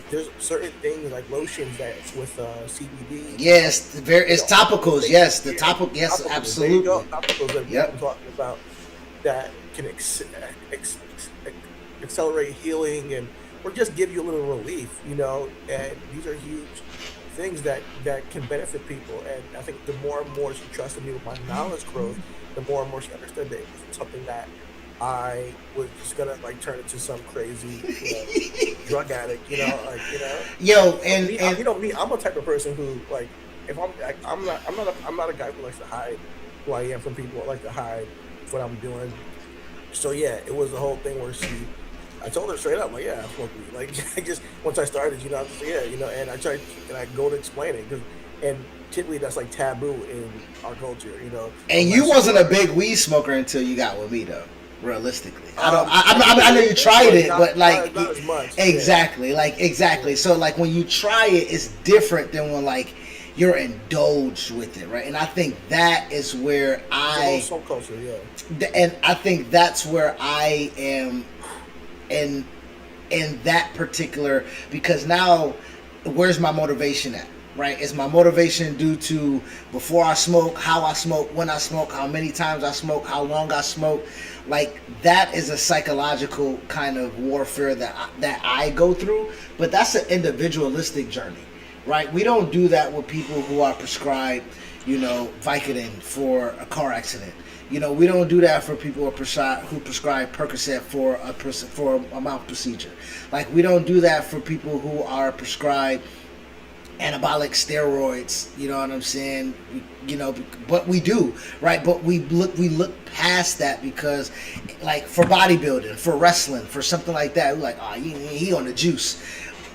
A: There's certain things like lotions that's with CBD.
B: Yes, it's topicals. Yes, the topical. Yes, topicals. Absolutely.
A: Topicals that we've been talking about that can accelerate healing or just give you a little relief, and these are huge things that can benefit people. And I think the more and more she trusted me with my knowledge growth, the more and more she understood that it was something that I was just gonna turn into some crazy drug addict,
B: Yo,
A: and me, I'm a type of person who if I'm not a guy who likes to hide who I am from people. I like to hide what I'm doing. So yeah, it was the whole thing where I told her straight up, yeah, I smoke weed. I just, once I started, I was and I tried, and I go to explain it, and typically that's taboo in our culture,
B: And you wasn't a big weed smoker until you got with me, though. Realistically, I know you tried it, but not as much. Exactly, yeah. Exactly. So when you try it, it's different than when you're indulged with it, right? And I think that is where
A: soul culture, yeah.
B: And I think that's where I am in that particular, because now where's my motivation at? right? Is my motivation due to before I smoke, how I smoke, when I smoke, how many times I smoke, how long I smoke? Like that is a psychological kind of warfare that I go through, but that's an individualistic journey, right? We don't do that with people who are prescribed, Vicodin for a car accident. We don't do that for people who prescribe Percocet for a mouth procedure. Like we don't do that for people who are prescribed anabolic steroids, you know what I'm saying? But we do, right? But we look past that because, like, for bodybuilding, for wrestling, for something like that, we're like, oh, he on the juice.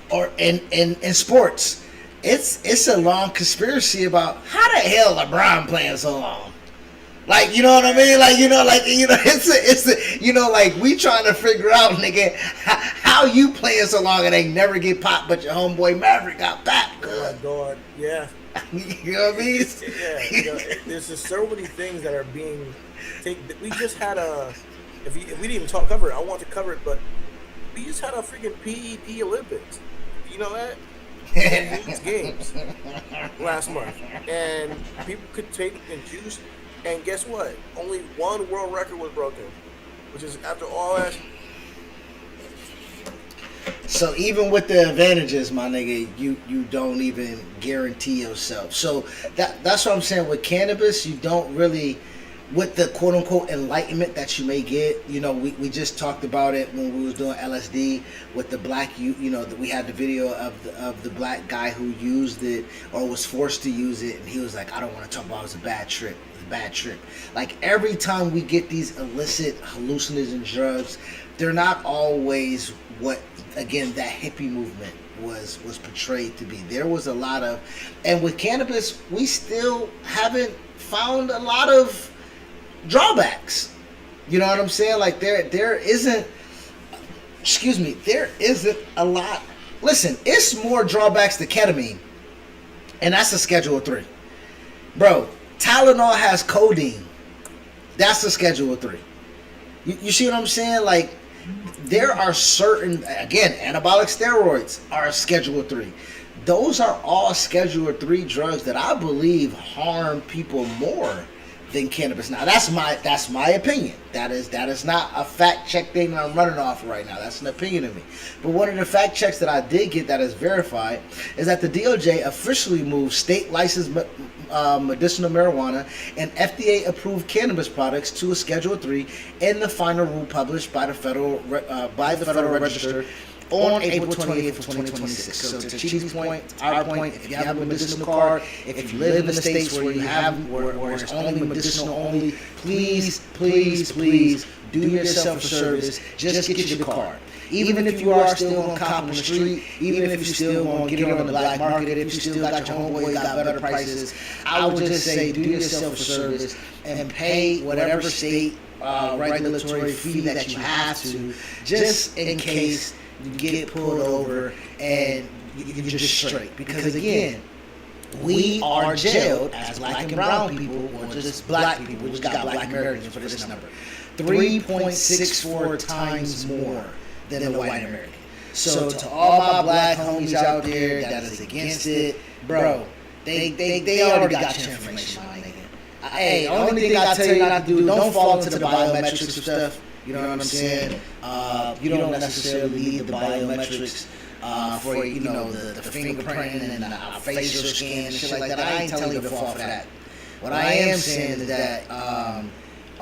B: Or in sports, it's a long conspiracy about how the hell LeBron playing so long. Like, you know what I mean? Like, like we trying to figure out, nigga, how you playing so long and they never get popped, but your homeboy Maverick got popped.
A: Oh my God, yeah.
B: You know what I mean?
A: Yeah, there's just so many things that are being taken. We just had if we didn't even cover it, I want to cover it, but we just had a freaking PED Olympics. You know that? These games last month, and people could take and juice. And guess what? Only one world record was broken, which is after all that.
B: So even with the advantages, my nigga, you don't even guarantee yourself. So that's what I'm saying. With cannabis, you don't really, with the quote unquote enlightenment that you may get. We just talked about it when we was doing LSD with the black. That we had the video of the black guy who used it or was forced to use it, and he was like, I don't want to talk about it. It was a bad trip. Like every time we get these illicit hallucinogen drugs, they're not always what, again, that hippie movement was portrayed to be. There was a lot of, and with cannabis, we still haven't found a lot of drawbacks. You know what I'm saying? Like there isn't a lot. Listen, it's more drawbacks to ketamine, and that's a Schedule 3. Bro, Tylenol has codeine. That's a Schedule 3. You see what I'm saying? Like, there are certain, again, anabolic steroids are a Schedule 3. Those are all Schedule 3 drugs that I believe harm people more than cannabis. Now, that's my opinion. That is not a fact check thing that I'm running off right now. That's an opinion of me. But one of the fact checks that I did get that is verified is that the DOJ officially moved state licensed medicinal marijuana and FDA approved cannabis products to a Schedule 3 in the final rule published by the Federal Register on April 28th of 2026. So to Chief's point, our point, if you have a medicinal card, if you live in the states where it's only medicinal only, please do yourself a service. Just get your card. Even if you are still on cop on the street, even if you still want to get on the black market, if you still got your homeboy got better prices, I would just say do yourself a service and pay whatever state regulatory fee that you have to, just in case you get pulled over and you're just straight. Because again, we are jailed as black and brown people, or just black people. We just got black Americans for this number. 3.64 times more than a white American. So to all my black homies out there that is against it, bro, they already got your information, my nigga. Hey, only thing I tell you not to do, don't fall into the biometrics of stuff. You know what I'm saying? You don't necessarily need the biometrics for the fingerprinting and the facial scan and shit like that. I ain't telling you to fall for that. What I am saying is that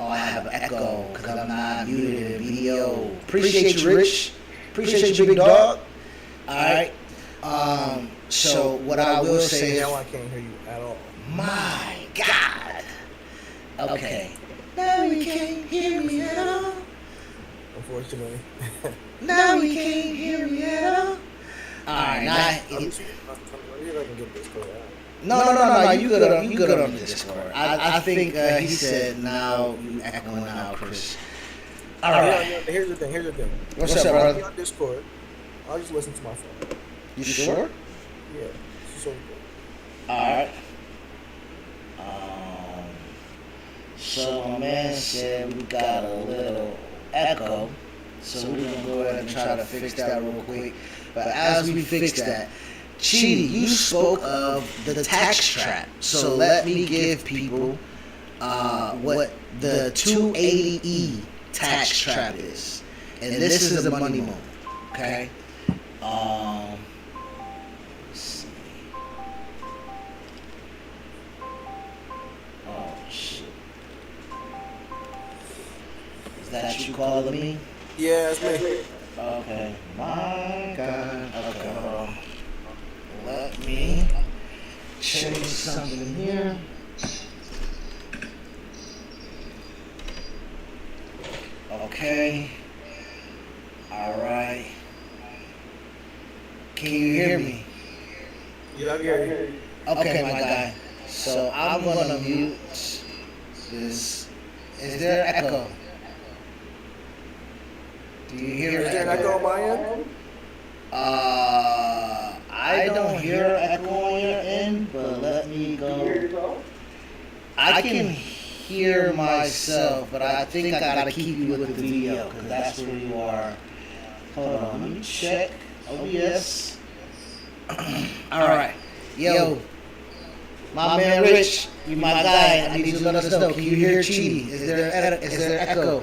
B: I have an echo because I'm not muted in the video. Appreciate you, Rich. Appreciate you, big dog. All right. So what I will say is,
A: now I can't hear you at all.
B: My God. Okay. Now you can't hear me at all.
A: Unfortunately.
B: Now you can't hear me at all. Alright, now No, you good on the Discord. I think he said now you echoing out, Chris. Alright.
A: Here's the thing.
B: What's up, brother?
A: On Discord, I'll just listen to my phone.
B: You sure?
A: Yeah. So
B: alright. So my man said we got a little echo, so we're gonna go ahead and try to fix that real quick. But as we fix that, Chidi, you spoke of the tax trap. So let me give people what the 280E tax trap is. And this is a money moment. Okay? Let's see. Oh, shit. Is that you calling me?
A: Yeah, it's me.
B: Okay. My God. Okay, hold on. Let me change something here. Okay. Alright. Can you hear me?
A: Yeah, I hear you.
B: Okay, my guy. So I'm gonna mute this. Is there echo? Do you hear
A: Is there an echo on my end?
B: I don't hear echo on your end, but let me go. I can hear myself, but I think I gotta keep you with the video because that's where you are. Hold on, let me check OBS. All right, yo, my man Rich, you my guy. I need you to let us know. Can you hear Chidi? Is there echo?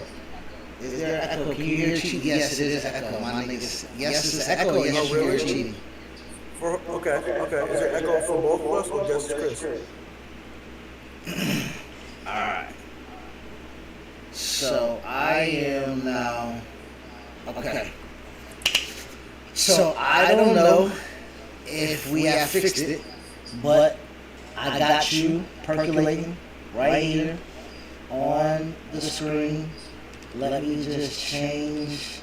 B: Is there echo? Can you hear Chidi? Yes, it is echo. My niggas. Yes, it's echo. Yes, you hear Chidi.
A: Okay. Is there echo for both of us or just Chris?
B: Alright. So I am now. Okay. So I don't know if we have fixed it, but I got you percolating right here on the screen. Let me just change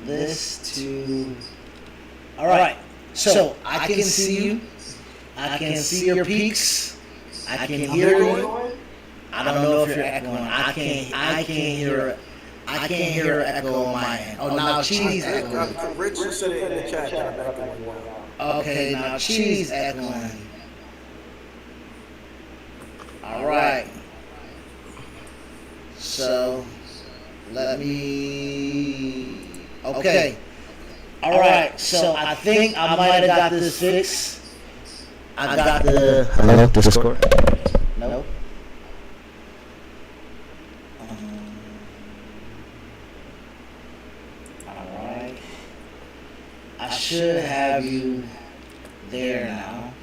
B: this to. Alright. So I can see you. I can see your peaks. I can hear you. I don't know if you're echoing. I can't hear an echo on my end. Oh, now Chidi's echoing.
A: Rich just said it in the chat that I'm echoing.
B: Okay, now Chidi's echoing. All right. So let me. Okay. All right. So I think I might have got this fixed. I got the. Hello, Discord. No. Alright. I should have you there now.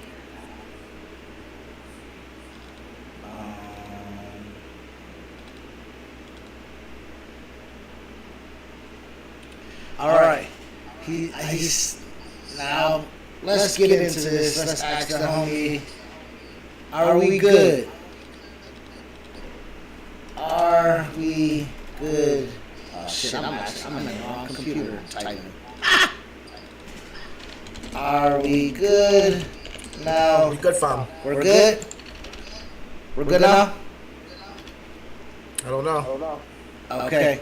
B: Alright. He's now. Let's get into this. Let's ask the homie. Are we good? Are we good? Oh shit! I'm in the wrong computer typing. Are we good now?
A: We good, fam.
B: We're good. We're good now.
A: I don't know.
B: Okay.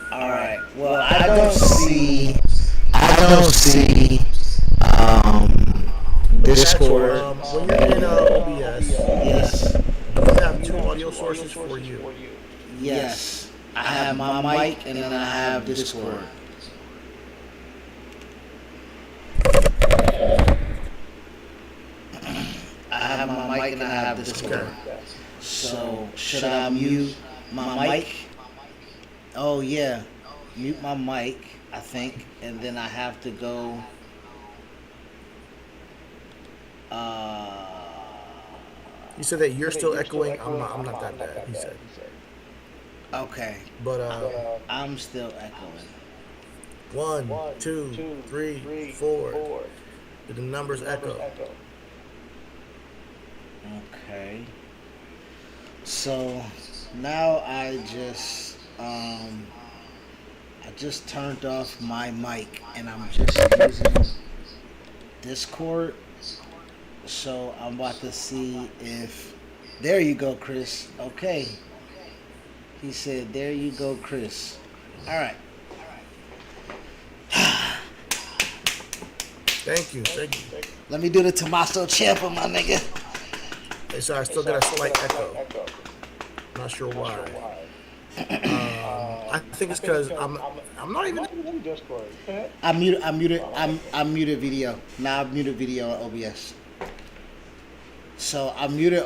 B: All right. Well, I don't see. Discord.
A: When you're in OBS,
B: Yes.
A: you have two audio sources for you.
B: Yes. I have my mic and then I have Discord. I have my mic and I have Discord. So should I mute my mic? Oh yeah, mute my mic. I think, and then I have to go.
A: He said that you're still echoing. I'm not that bad. He said.
B: Okay.
A: But
B: I'm still echoing.
A: 1, 2, 3, 4. Did the numbers echo?
B: Okay. So now I just turned off my mic and I'm just using Discord. So I'm about to see if. There you go, Chris. Okay. He said, "There you go, Chris." All right.
A: Thank you.
B: Let me do the Tommaso Ciampa, my nigga.
A: Hey, so I still got a slight echo. Not sure why. I think it's because I'm not even.
C: in Discord.
B: I muted video. Now I muted video on OBS. So I muted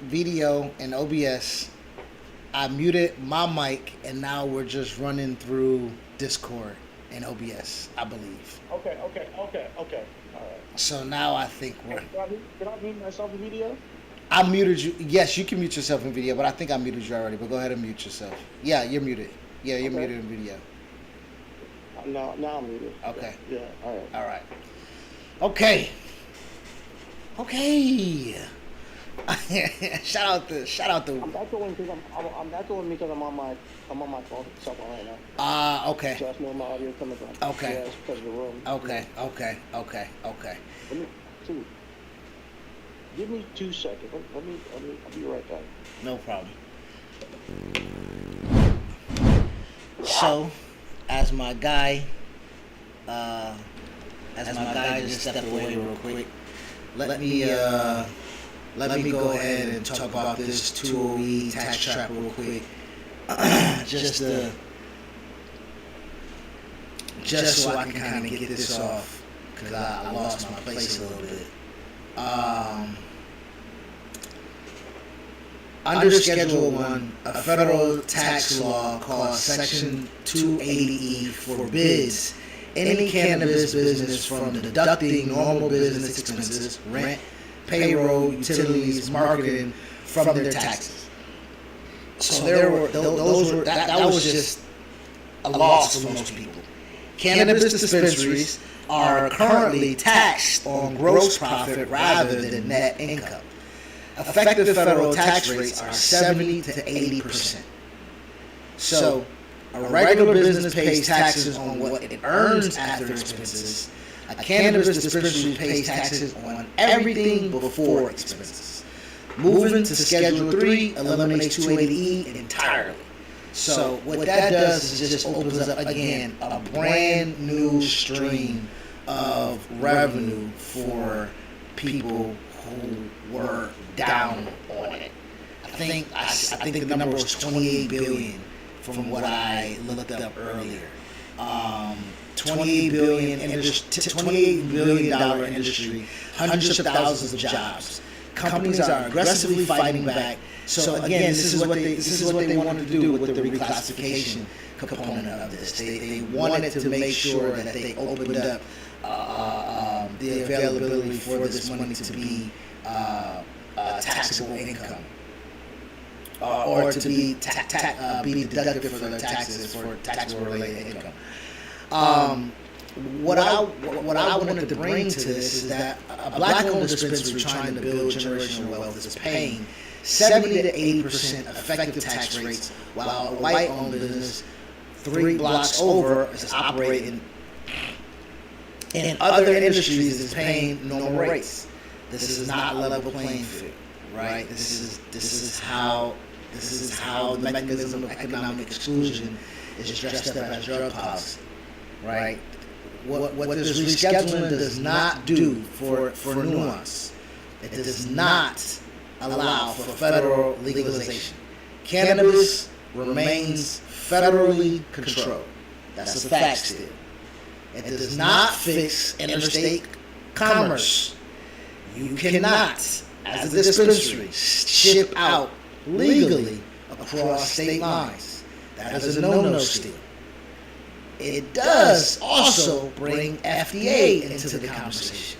B: video in OBS. I muted my mic, and now we're just running through Discord and OBS, I believe.
C: Okay. All right.
B: So now I think we're.
C: Can I mute myself in video?
B: I muted you. Yes, you can mute yourself in video, but I think I muted you already. But go ahead and mute yourself. Yeah, you're muted. Yeah, you're muted in video.
C: Now I'm muted.
B: Okay.
C: Yeah. All right.
B: Okay. shout out to.
C: I'm not doing because I'm on my cell phone right now.
B: Okay.
C: So that's where my audio coming from.
B: Okay.
C: Yeah, it's because of the room.
B: Okay.
C: Let me, give me 2 seconds. I'll be right back.
B: No problem. So, as my guy just stepped away real quick, let me go ahead and talk about this 2OE tax trap real quick. just so I can kind of get this off, because I lost my place a little bit. Under Schedule 1, a federal tax law called Section 280E forbids any cannabis business from deducting normal business expenses, rent, payroll, utilities, marketing from their taxes. So that was just a loss for most people. Cannabis dispensaries are currently taxed on gross profit rather than net income. Effective federal tax rates are 70 to 80%. So, a regular business pays taxes on what it earns after expenses. A cannabis dispensary pays taxes on everything before expenses. Moving to Schedule 3 eliminates 280E entirely. So, what that does is just opens up, again, a brand new stream of revenue for people who were down on it. I think the number was 28 billion from what I looked up earlier. 28 billion dollar industry, hundreds of thousands of jobs. Companies are aggressively fighting back. So again, this is what they wanted to do with the reclassification component of this. They wanted to make sure that they opened up the availability for this money to be taxable income, or to be deducted for the taxes for taxable related income. What I wanted to bring to this is that a black-owned dispensary trying to build generational wealth is paying 70 to 80% effective tax rates, while a white-owned business 3 blocks over is operating in other industries is paying normal rates. This is not a level playing field, right? This is how the mechanism of economic exclusion is dressed up as drug policy, right? What this rescheduling does not do for nuance, it does not allow for federal legalization. Cannabis remains federally controlled. That's a fact still. It does not fix interstate commerce. You cannot, as a dispensary, ship out legally across state lines. That is a no-no still. It does also bring FDA into the conversation,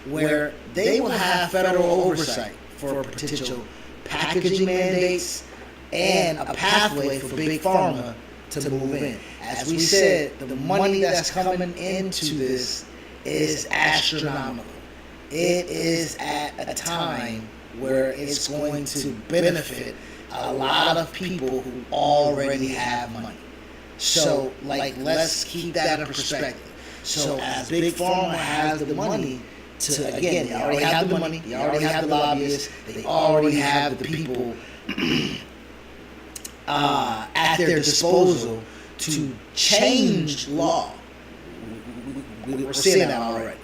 B: where they will have federal oversight for potential packaging mandates and a pathway for big pharma to move in. As we said, the money that's coming into this is astronomical. It is at a time where it's going to benefit a lot of people who already have money. So, let's keep that in perspective. So, as Big Pharma has the money to, again, they already have the money, they already have the lobbyists, they already have the people at their disposal to change law. We're seeing that already,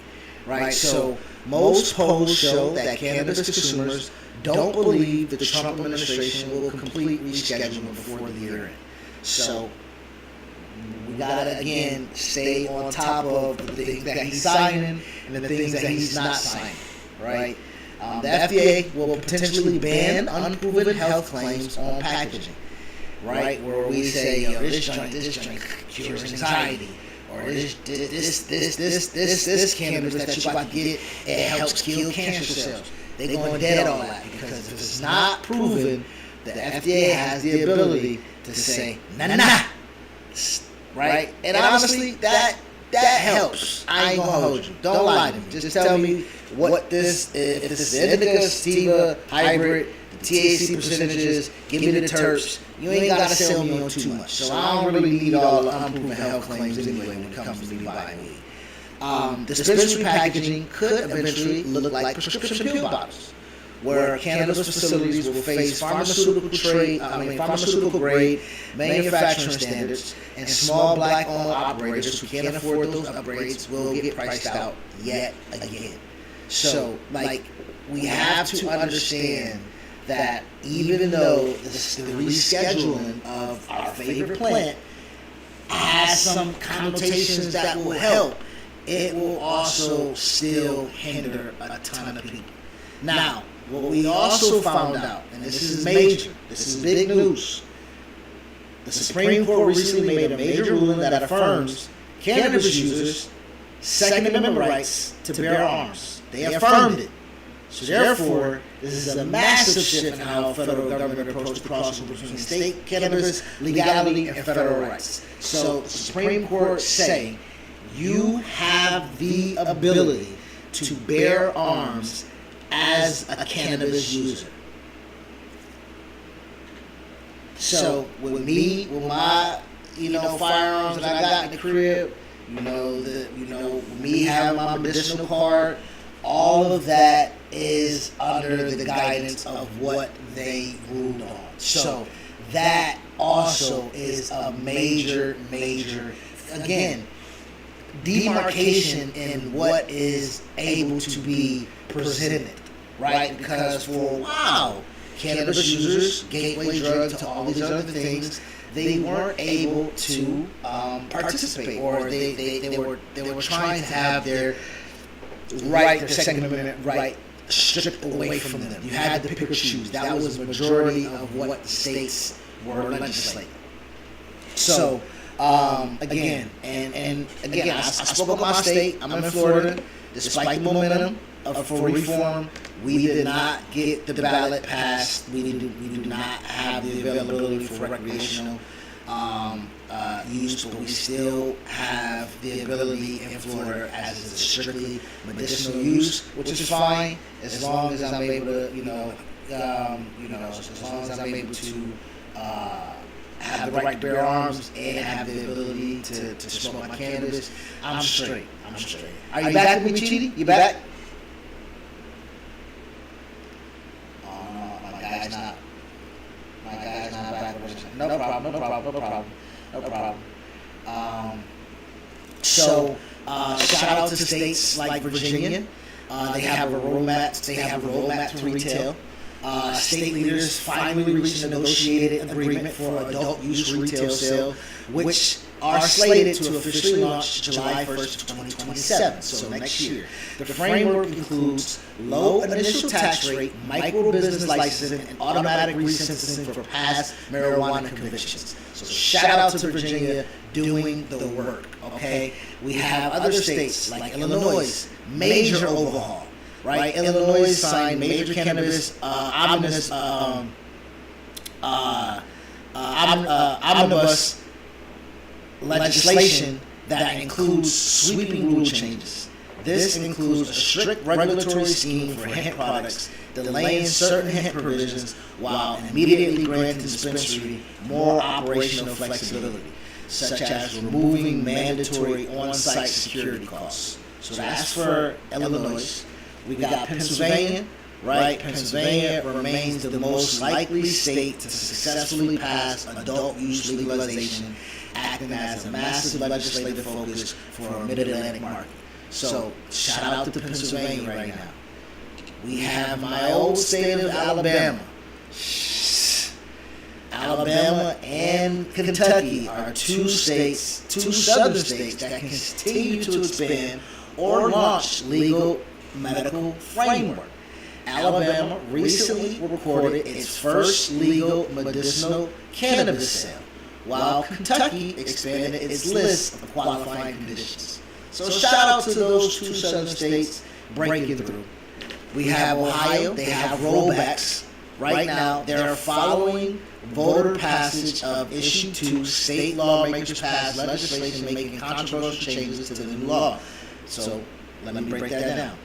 B: right? So, most polls show that cannabis consumers don't believe the Trump administration will complete rescheduling before the year end. So we gotta again stay on top of the things that he's signing and the things that he's not signing, right? The FDA will potentially ban unproven health claims on packaging, right? Where we say, this joint cures anxiety, or this cannabis that you about to get, it helps kill cancer cells. They're going dead on that because if it's not proven, the FDA has the ability to say, nah, right? And honestly, that helps. I ain't gonna hold you. Don't lie to me. Just tell me what this, if this is indica, sativa, hybrid, the THC percentages, give me the terps. You ain't gotta sell me on too much. So I don't really need all the unproven health claims anyway when it comes to me buying weed. Dispensary packaging could eventually look like prescription pill bottles, where cannabis facilities will face pharmaceutical grade manufacturing standards, and small black-owned operators who can't afford those upgrades will get priced out yet again. So, we have to understand that even though the rescheduling of our favorite plant has some connotations that will help, it will also still hinder a ton of people. Now, what we also found out, and this is major, this is big news, the Supreme Court recently made a major ruling that affirms cannabis users' Second Amendment rights to bear arms. They affirmed it. So therefore, this is a massive shift in how federal government approaches the crossover between state cannabis legality and federal rights. So the Supreme Court saying you have the ability to bear arms as a cannabis user. So with me, with my firearms that I got in the crib, me having my medicinal card, all of that is under the guidance of what they ruled on. So that also is a major, again, demarcation in what is able to be presented, right? Because for a while, cannabis users, gateway drugs to all these other things, they weren't able to participate, or they were trying to have their right, their Second Amendment right, stripped away from them. You had to pick or choose. That was the majority of what the states were legislating. So again, I spoke about my state. I'm in Florida. Despite the momentum for reform, we did not get the ballot passed. We do not have the availability for recreational use, but we still have the ability in Florida as a strictly medicinal use, which is fine as long as I'm able to, as long as I'm able to have the right to bear arms and have the ability to smoke my cannabis. I'm straight. Are you back with me, Chidi? You back? My guy's not back with us. No problem. So shout out to states like Virginia. They have a roadmap. To retail. State leaders finally reached a negotiated agreement for adult use retail sale, which are slated to officially launch July 1st, 2027, so next year. The framework includes low initial tax rate, micro business licensing, and automatic resentencing for past marijuana convictions. So shout out to Virginia doing the work, okay? We have other states like Illinois, major overhaul. Right, Illinois signed major cannabis omnibus legislation that includes sweeping rule changes. This includes a strict regulatory scheme for hemp products, delaying certain hemp provisions while immediately granting dispensary more operational flexibility, such as removing mandatory on-site security costs. So that's for Illinois. We got Pennsylvania, right? Pennsylvania remains the most likely state to successfully pass adult use legalization, acting as a massive legislative focus for a mid-Atlantic market. So shout out to Pennsylvania right now. we have my old state of Alabama. Alabama and Kentucky are two southern states that continue to expand or launch legal medical framework. Alabama recently recorded its first legal medicinal cannabis sale, while Kentucky expanded its list of qualifying conditions. So shout out to those two southern states breaking through. We have Ohio, they have rollbacks. Right now, they're following voter passage of Issue 2. State lawmakers passed legislation making controversial changes to the new law. So, let me break that down.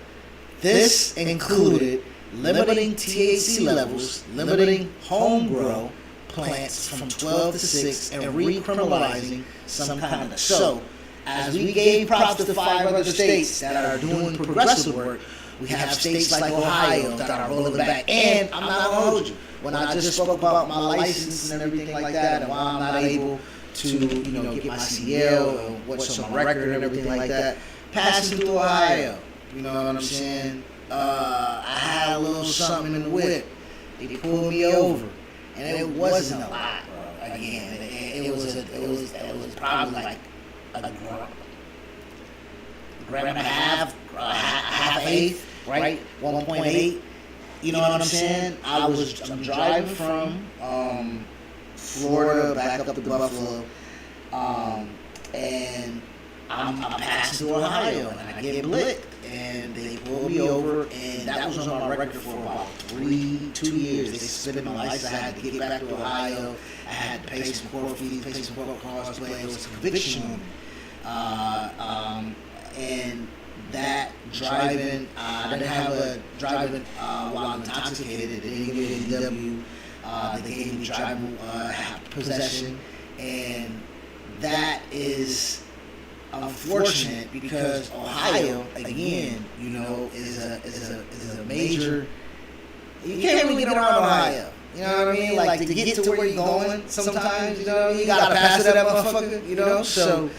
B: This included limiting THC levels, limiting home grow plants from 12 to 6, and recriminalizing some conduct. So, as we gave props to 5 other states that are doing progressive work, we have states like Ohio that are rolling back. And I'm not going to hold you. When I just spoke about my license and everything like that, and why I'm not able to, get my CDL and what's on my record and everything like that, passing through Ohio, you know what I'm saying? I had a little something in the whip. They pulled me over, and it wasn't a lot, bro. Again, it was probably like a gram and a half, half eighth, right? 1.8. You know what I'm saying? I'm driving from Florida back up to Buffalo, and I'm passing through Ohio, and I get blicked, and they pulled me over, and that was on my record for about 2 years. They suspended my license. I had to get back to Ohio. I had to pay some court fees, pay some court costs, but it was a conviction on me. And that driving, I didn't have a driving while I'm intoxicated. They didn't give me a DW. They gave me driving possession, and that is unfortunate because Ohio, again, is a major. You can't really get around Ohio. You know what I mean? Like to get to where you're going, sometimes you gotta pass that motherfucker. So.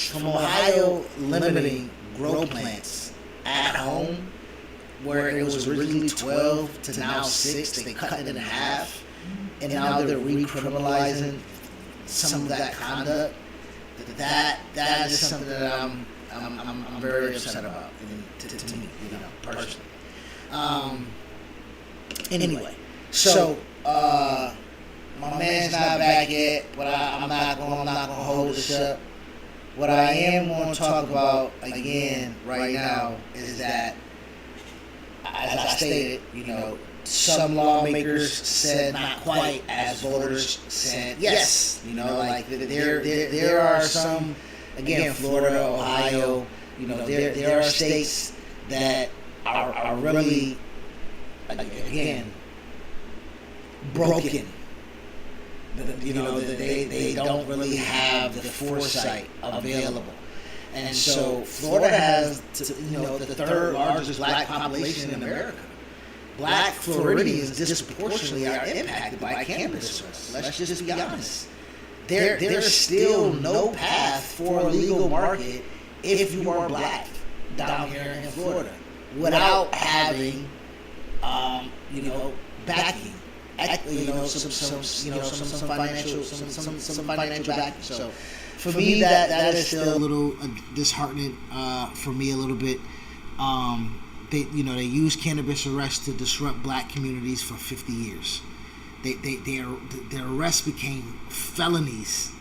B: From Ohio limiting grow plants at home, where it was originally 12 to now 6, they cut it in half, and now they're recriminalizing some of that conduct. That is something that I'm very upset about, to me, personally. Anyway, so. My man's not back yet, but I'm not gonna hold this up. What I am gonna talk about again right now is that, as I stated, some lawmakers said not quite as voters said yes. There are some, again, Florida, Ohio. There are states that are really, again, broken. They don't really have the foresight available. And so Florida has, the third largest black population in America. Black Floridians disproportionately are impacted by cannabis arrests. Let's just be honest. There's still no path for a legal market if you are black down here in Florida without having, backing. Some financial backing. So for me, that is still a little disheartening for me a little bit. They use cannabis arrests to disrupt black communities for 50 years. Their arrests became felonies.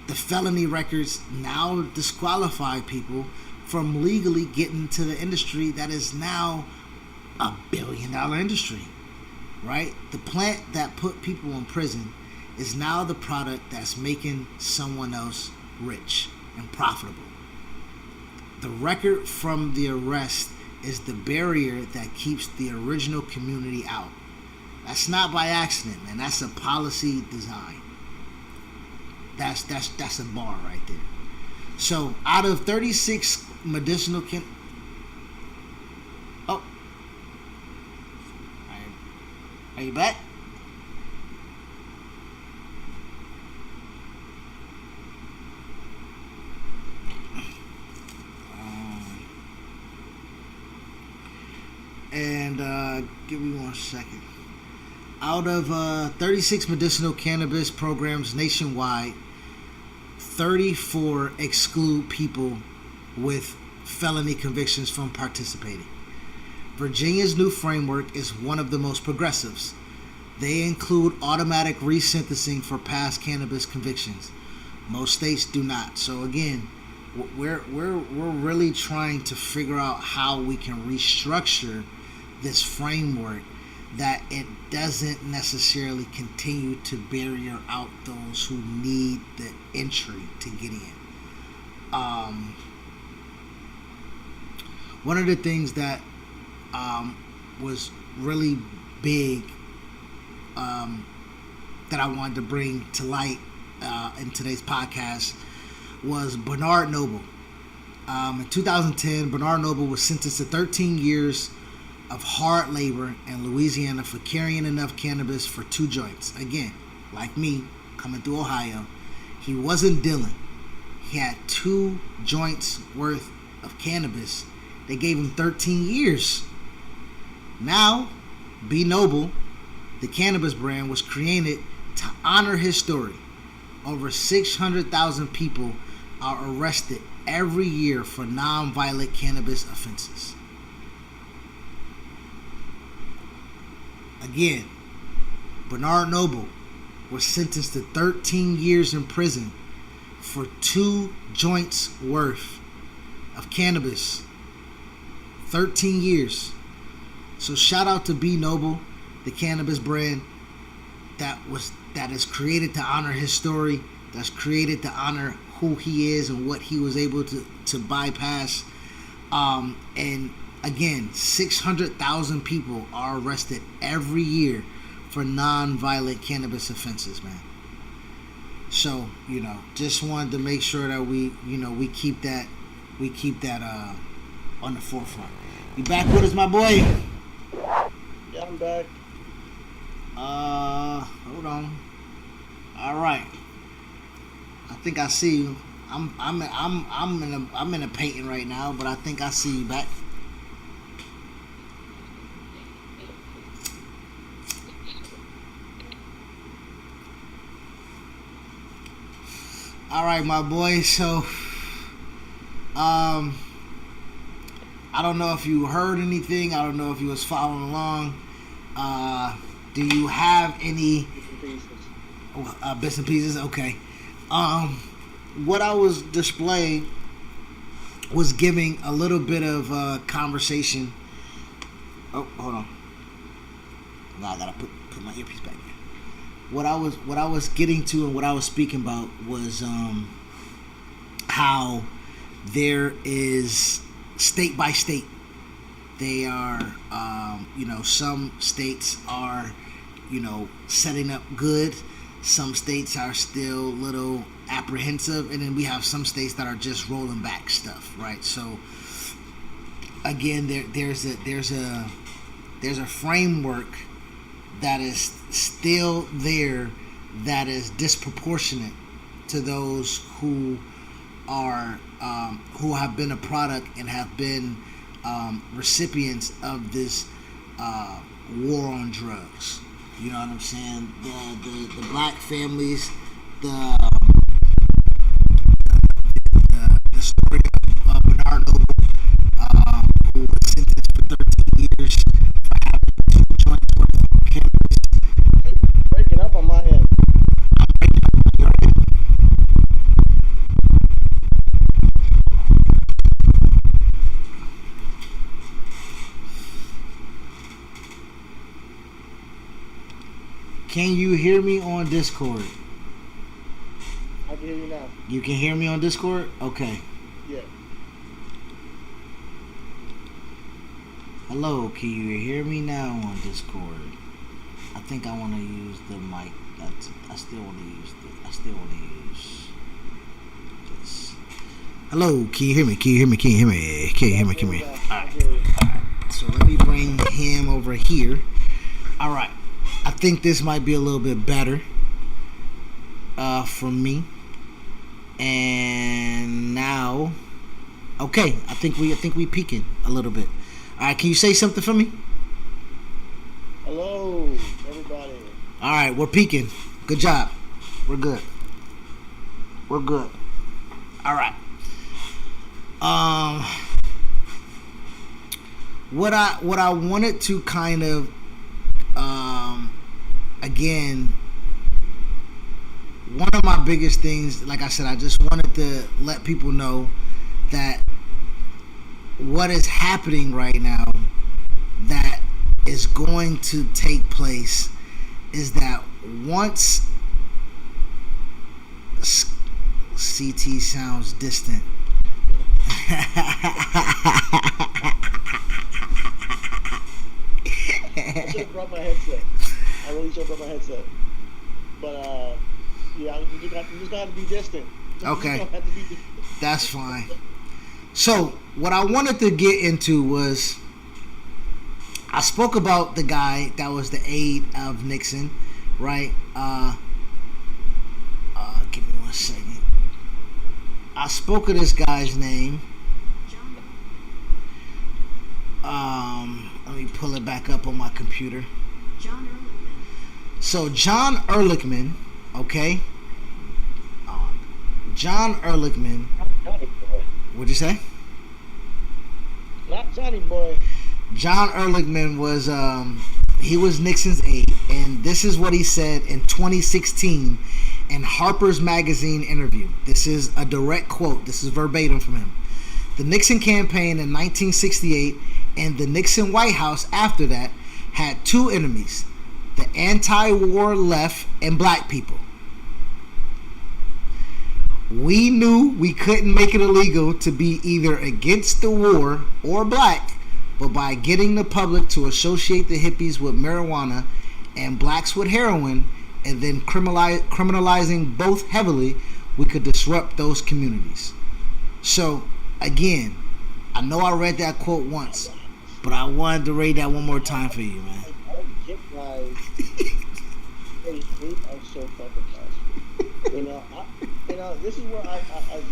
B: The felony records now disqualify people from legally getting to the industry that is now $1 billion industry. Right? The plant that put people in prison is now the product that's making someone else rich and profitable. The record from the arrest is the barrier that keeps the original community out. That's not by accident, man. That's a policy design. That's a bar right there. So out of 36 medicinal are you back? And give me 1 second. Out of 36 medicinal cannabis programs nationwide, 34 exclude people with felony convictions from participating. Virginia's new framework is one of the most progressives. They include automatic resentencing for past cannabis convictions. Most states do not. So again, we're really trying to figure out how we can restructure this framework that it doesn't necessarily continue to barrier out those who need the entry to get in. One of the things that was really big that I wanted to bring to light in today's podcast was Bernard Noble. In 2010, Bernard Noble was sentenced to 13 years of hard labor in Louisiana for carrying enough cannabis for 2 joints. Again, like me, coming through Ohio, he wasn't dealing. He had 2 joints worth of cannabis. They gave him 13 years. Now, B Noble, the cannabis brand, was created to honor his story. Over 600,000 people are arrested every year for non-violent cannabis offenses. Again, Bernard Noble was sentenced to 13 years in prison for 2 joints worth of cannabis. 13 years. So shout out to B Noble, the cannabis brand that is created to honor his story, that's created to honor who he is and what he was able to bypass. And again, 600,000 people are arrested every year for non-violent cannabis offenses, man. So, just wanted to make sure that we keep that on the forefront. You back with us, my boy?
C: Yeah, I'm back.
B: Hold on. All right. I think I see you. I'm in a painting right now, but I think I see you back. All right, my boy. So, I don't know if you heard anything. I don't know if you was following along. Do you have any bits and pieces? Okay. What I was displaying was giving a little bit of conversation. Oh, hold on. Now I gotta put my earpiece back in. What I was getting to and what I was speaking about was how there is state by state. They are, some states are, setting up good. Some states are still a little apprehensive, and then we have some states that are just rolling back stuff, right? So, again, there's a framework that is still there that is disproportionate to those who are who have been a product and have been recipients of this war on drugs. You know what I'm saying? The black families, the story of Bernard Noble, who was sentenced for 13 years for having 2 joints worth of cannabis.
C: Breaking up on my end.
B: Can you hear me on Discord?
C: I can hear you now.
B: You can hear me on Discord? Okay.
C: Yeah.
B: Hello, can you hear me now on Discord? I think I want to use the mic. I still want to use this. Hello, can you hear me? Can you hear me? Can you hear me? Can you hear me? Can you hear me? Alright. So let me bring him over here. Alright. I think this might be a little bit better for me. And now, okay, I think we peaking a little bit. All right, can you say something for me?
C: Hello, everybody.
B: All right, we're peaking. Good job. We're good. We're good. All right. What I wanted to kind of again, one of my biggest things, like I said, I just wanted to let people know that what is happening right now that is going to take place is that once CT sounds distant.
C: I should have brought my headset. I really should have brought my headset. But yeah, you just gotta be distant.
B: Okay.
C: You have to be distant.
B: That's fine. So what I wanted to get into was I spoke about the guy that was the aide of Nixon, right? Give me 1 second. I spoke of this guy's name. Let me pull it back up on my computer.
D: John Ehrlichman.
B: So John Ehrlichman, okay? John Ehrlichman.
C: Johnny boy.
B: What'd you say?
C: Not Johnny boy.
B: John Ehrlichman was he was Nixon's aide, and this is what he said in 2016 in Harper's Magazine interview. This is a direct quote. This is verbatim from him. The Nixon campaign in 1968 and the Nixon White House after that had two enemies: the anti-war left and black people. We knew we couldn't make it illegal to be either against the war or black, but by getting the public to associate the hippies with marijuana and blacks with heroin, and then criminalizing both heavily, we could disrupt those communities. So, again, I know I read that quote once, but I wanted to read that one more time for you, man.
C: I don't get why they are so fucking fast. This is where I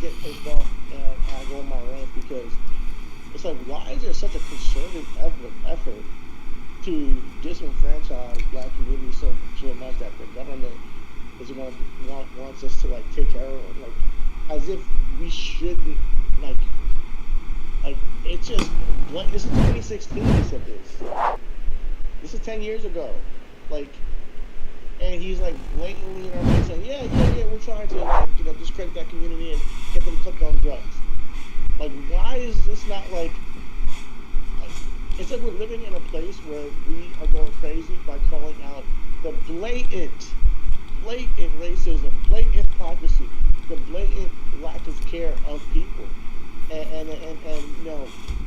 C: get pissed off and I go on my rant, because it's like, why is there such a concerted effort to disenfranchise black communities so much that the government wants us to like take care of it, like as if we shouldn't like it's just this is 2016 he said this. This is 10 years ago. Like, and he's like blatantly in our face saying, yeah, we're trying to discredit that community and get them hooked on drugs. Like, why is this not like it's like we're living in a place where we are going crazy by calling out the blatant racism, blatant hypocrisy, the blatant lack of care of people. And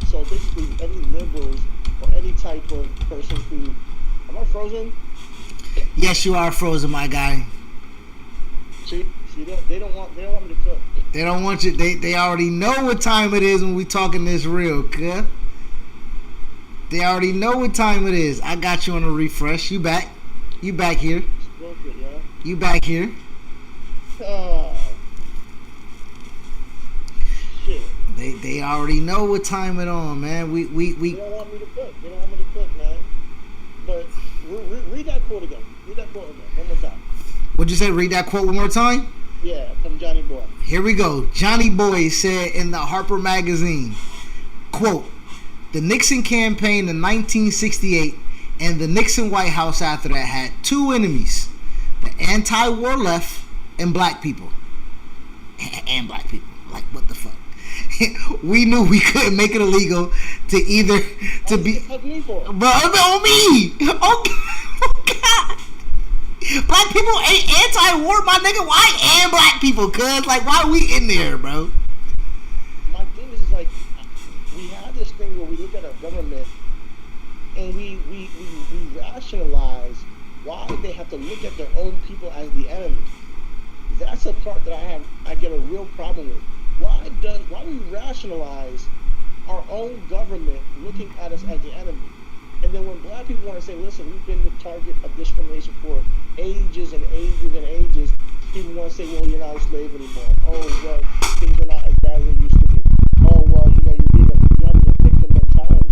C: so basically any liberals or any type of person who, am I frozen?
B: Yes, you are frozen, my guy.
C: See, they don't want me to cook.
B: They don't want you. They already know what time it is when we talking this real, cuz. They already know what time it is. I got you on a refresh. You back? You back here?
C: Bullshit, yeah.
B: You back here?
C: Shit.
B: They already know what time it on, man. We
C: They don't want me to cook. They don't want me to cook, man. But read that quote again. Read that quote again. One more time.
B: What'd you say? Read that quote one more time?
C: Yeah, from Johnny Boy.
B: Here we go. Johnny Boy said in the Harper Magazine, quote, the Nixon campaign in 1968 and the Nixon White House after that had two enemies: the anti-war left and black people. And black people. Like, what the fuck? We knew we couldn't make it illegal to either to be.
C: Me for?
B: But on me. Oh God. Black people ain't anti-war, my nigga. Why and black people? Cause like, why we in there, bro?
C: My thing is like, we have this thing where we look at our government and we rationalize why they have to look at their own people as the enemy. That's the part that I get a real problem with. Why we rationalize our own government looking at us as the enemy? And then when black people want to say, listen, we've been the target of discrimination for ages and ages and ages, people want to say, well, you're not a slave anymore. Oh, well, things are not as bad as they used to be. Oh, well, you're having a victim mentality.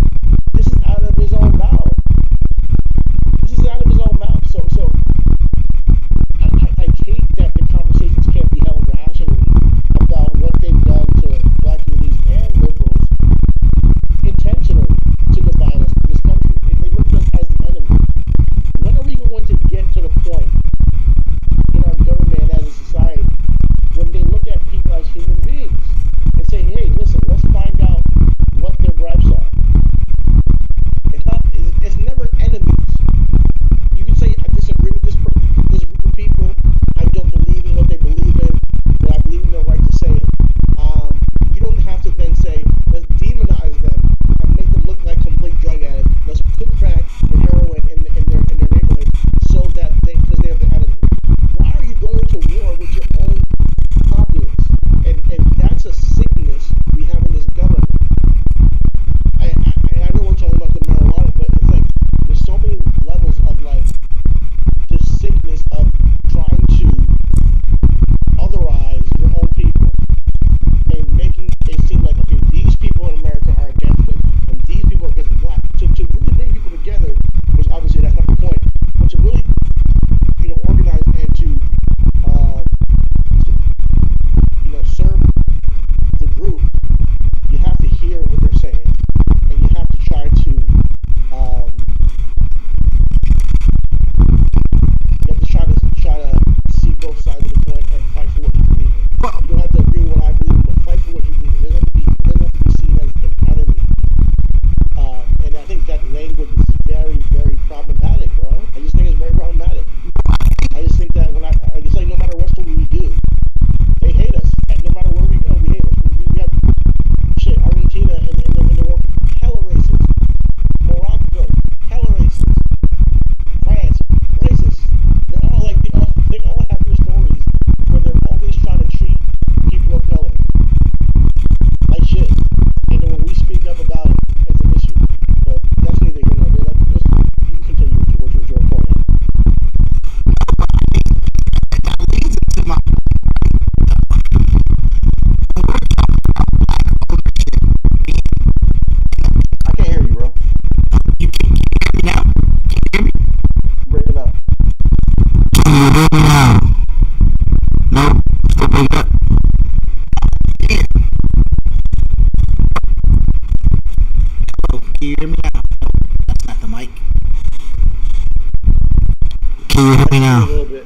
B: Can you hear me
C: A
B: now?
C: little bit.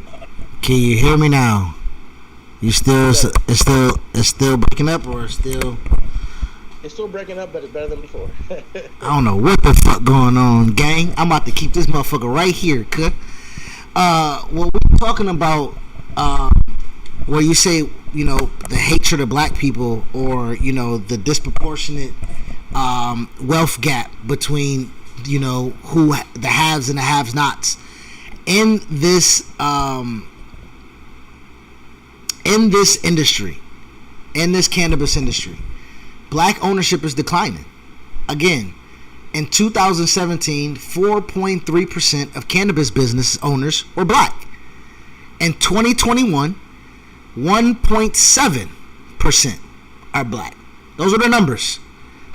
B: Can you hear me now? You still
C: Better.
B: it's still breaking up or still?
C: It's still breaking up, but it's better than before.
B: I don't know what the fuck going on, gang. I'm about to keep this motherfucker right here, cut. What we're talking about, where you say, the hatred of black people, or the disproportionate wealth gap between who the haves and the have-nots in this industry, in this cannabis industry. Black ownership is declining. Again, in 2017, 4.3% of cannabis business owners were black. In 2021, 1.7% are black. Those are the numbers,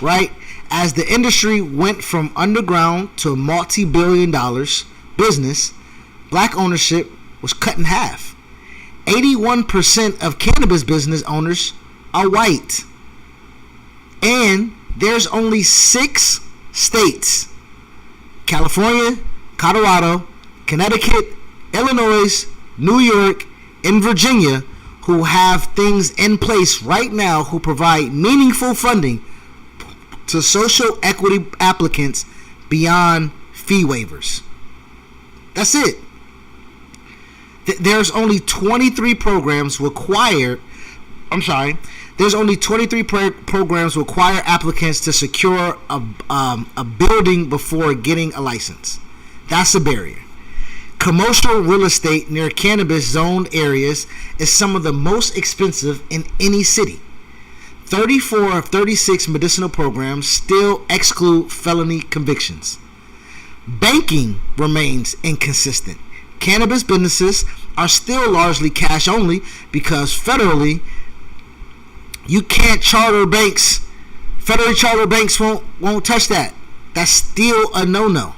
B: right? As the industry went from underground to multi-billion dollars business, black ownership was cut in half. 81% of cannabis business owners are white. And there's only 6 states, California, Colorado, Connecticut, Illinois, New York, and Virginia, who have things in place right now who provide meaningful funding to social equity applicants beyond fee waivers. That's it. There's only 23 programs required. There's only 23 programs require applicants to secure a building before getting a license. That's a barrier. Commercial real estate near cannabis zoned areas is some of the most expensive in any city. 34 of 36 medicinal programs still exclude felony convictions. Banking remains inconsistent. Cannabis businesses are still largely cash only because federally you can't charter banks. Federally chartered banks won't touch that. That's still a no-no.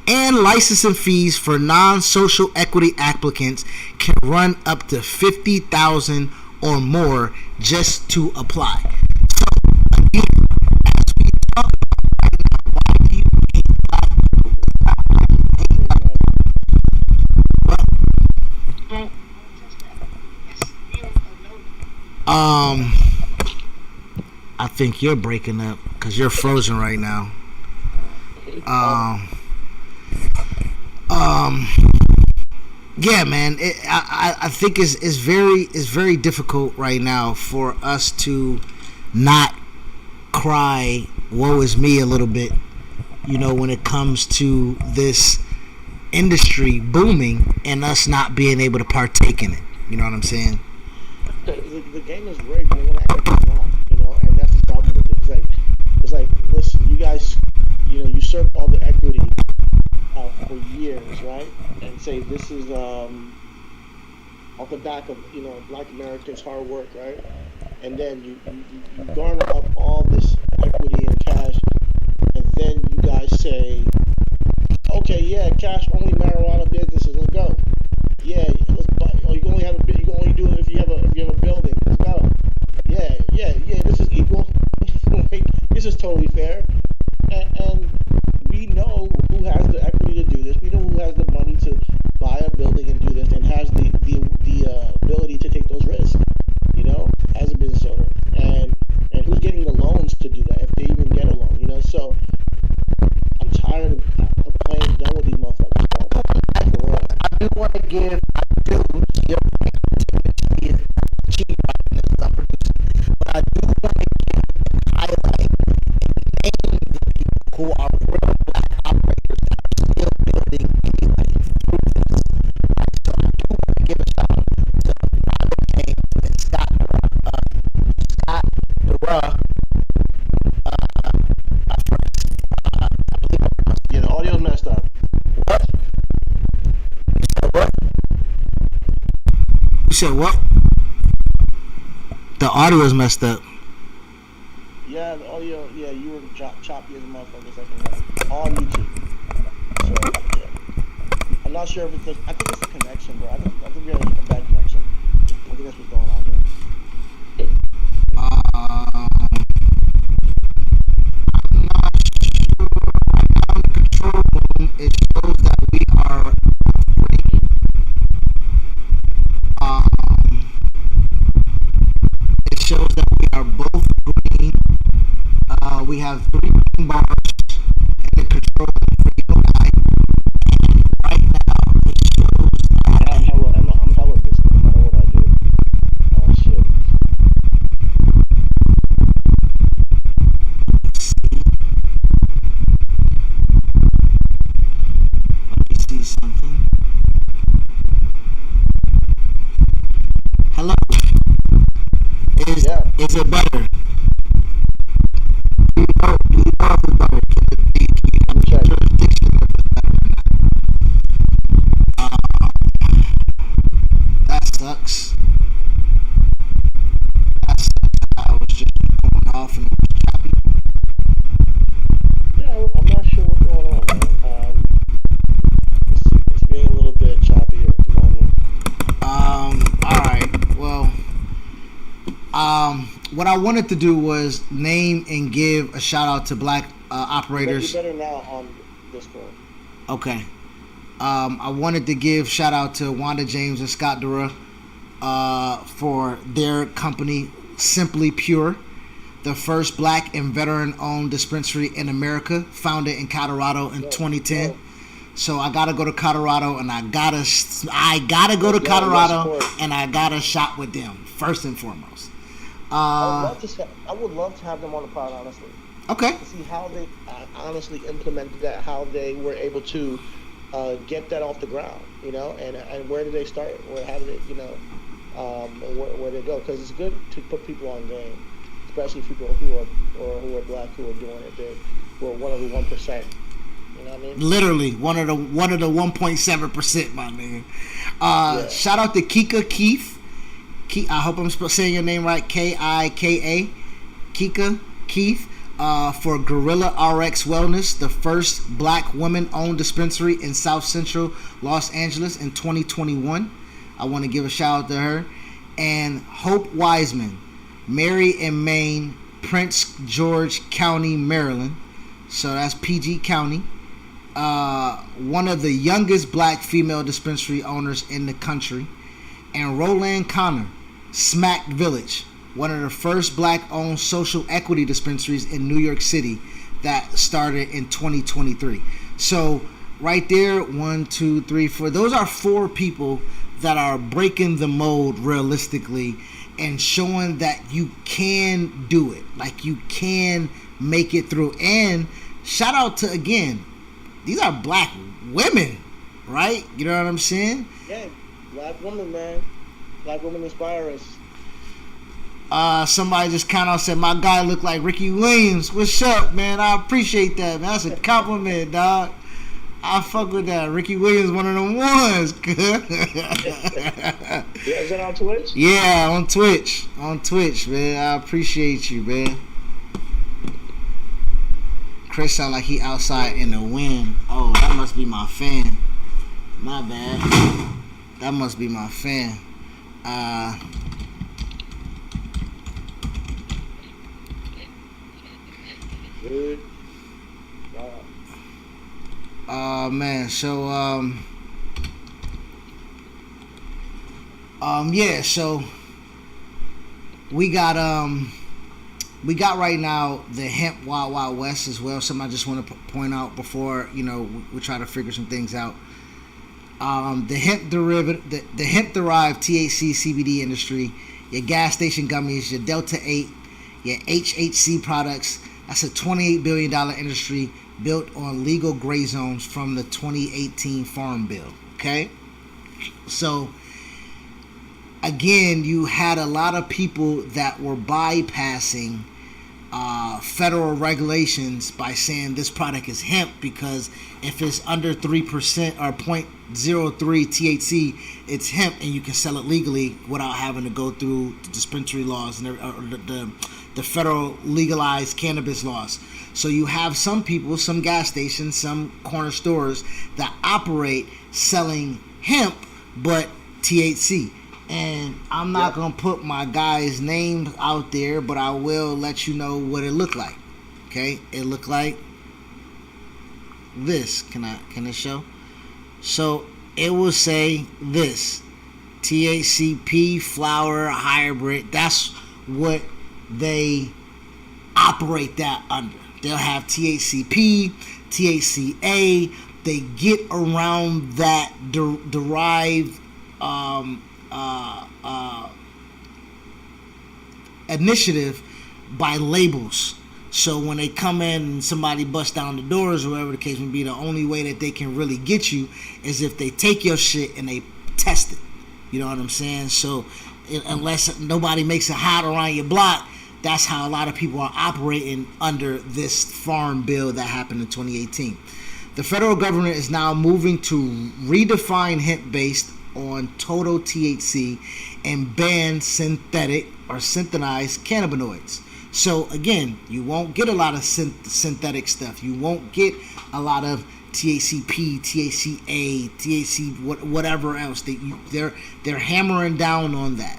B: And licensing fees for non-social equity applicants can run up to $50,000 or more just to apply. So again, as we talk about right now, why do you think black people I think you're breaking up because you're frozen right now. Yeah, man. I think it's very difficult right now for us to not cry "woe is me" a little bit. When it comes to this industry booming and us not being able to partake in it. You know what I'm saying?
C: The game is rigged. They want to act like it's not, and that's the problem with it. It's like, listen, you guys, usurp all the equity for years, right? And say this is off the back of Black Americans' hard work, right? And then you garner up all this equity and cash, and then you guys say, okay, yeah, cash only marijuana businesses, let's go. Yeah, let's buy. Oh, you can only do it if you have a building. Let's go. Yeah. This is equal. Like, this is totally fair. And we know who has the equity to do this. We know who has the money to buy a building and do this, and has the ability to take those risks. As a business owner, and who's getting the loans to do that if they even get a loan. So I'm tired of playing dumb with these motherfuckers. For real.
B: I do want to give your is cheap right now, stop producing. But I do want to highlight and name the people who are real black operators that are still building anything through this. Right? So I do want to give a shout out to Robert Kane and Scott Dura.
C: Yeah, the audio's messed up.
B: What? You said what? The audio is messed up.
C: Yeah, the audio. Yeah, you were choppy as a motherfucker a second ago on YouTube. So yeah, I'm not sure if it's. I think it's a connection, bro. I think we have a bad connection. I think that's what's going on here.
B: I'm not sure. Right now in the control room, it shows that we are breaking. have 3 green bars in the control for you and I. Right now, it shows that.
C: I'm hella distant no matter what I do. Oh shit.
B: Let me see something. Hello. Is it better? Do you know if it's better?
C: Let me check.
B: That sucks. I was just going off and it was choppy.
C: Yeah, I'm not sure what's going on, man. It's being a little bit choppy at the moment.
B: Alright. Well, what I wanted to do was name and give a shout out to black operators.
C: You better now on Discord.
B: Okay. I wanted to give shout out to Wanda James and Scott Dura for their company, Simply Pure, the first black and veteran-owned dispensary in America, founded in Colorado in 2010. So I gotta go to Colorado, and I gotta go to Colorado, and I gotta shop with them first and foremost.
C: I would love to have them on the pod, honestly.
B: Okay.
C: To see how they honestly implemented that, how they were able to get that off the ground, and where did they start? How did it, where did they go? Because it's good to put people on game, especially people who are black who are doing it. Who are one of the 1%. You know what I mean?
B: Literally one of the 1.7%, my nigga. Shout out to Kika Keith. I hope I'm saying your name right. Kika Keith. For Gorilla RX Wellness, the first black women-owned dispensary in South Central Los Angeles in 2021. I want to give a shout out to her. And Hope Wiseman, Mary and Maine, Prince George County, Maryland. So that's PG County. One of the youngest black female dispensary owners in the country. And Roland Connor, Smack Village, one of the first black-owned social equity dispensaries in New York City that started in 2023. So right there, 1, 2, 3, 4. Those are 4 people that are breaking the mold realistically and showing that you can do it. Like, you can make it through. And shout out to, again, these are black women, right? You know what I'm saying?
C: Yeah, black woman, man. Black women inspire us.
B: Somebody just kind of said my guy looked like Ricky Williams. What's up, man? I appreciate that, man. That's a compliment, dog. I fuck with that. Ricky Williams, one of them ones.
C: Yeah, is that on Twitch?
B: Yeah, on Twitch. On Twitch, man. I appreciate you, man. Chris sound like he outside in the wind. Oh, that must be my fan. My bad. That must be my fan.
C: Good.
B: Man, so yeah, so we got right now the hemp Wild Wild West as well. Something I just want to point out before we try to figure some things out. The hemp derived THC CBD industry, your gas station gummies, your Delta 8, your HHC products. That's a $28 billion industry built on legal gray zones from the 2018 Farm Bill. Okay, so again, you had a lot of people that were bypassing federal regulations by saying this product is hemp because if it's under 3% or 0.03 THC, it's hemp and you can sell it legally without having to go through the dispensary laws and the federal legalized cannabis laws. So you have some people, some gas stations, some corner stores that operate selling hemp but THC. And I'm not going to put my guy's name out there, but I will let you know what it looked like. Okay? It looked like this. Can it show? So it will say this. THCP flower hybrid. That's what they operate that under. They'll have THCP, THCA. They get around that derived initiative by labels. So when they come in and somebody busts down the doors or whatever the case may be, the only way that they can really get you is if they take your shit and they test it. You know what I'm saying? So unless nobody makes it hot around your block, that's how a lot of people are operating under this farm bill that happened in 2018. The federal government is now moving to redefine hemp based on total THC and ban synthetic or synthesized cannabinoids. So again, you won't get a lot of synthetic stuff. You won't get a lot of THCP, THCA, THC, whatever else. They're hammering down on that.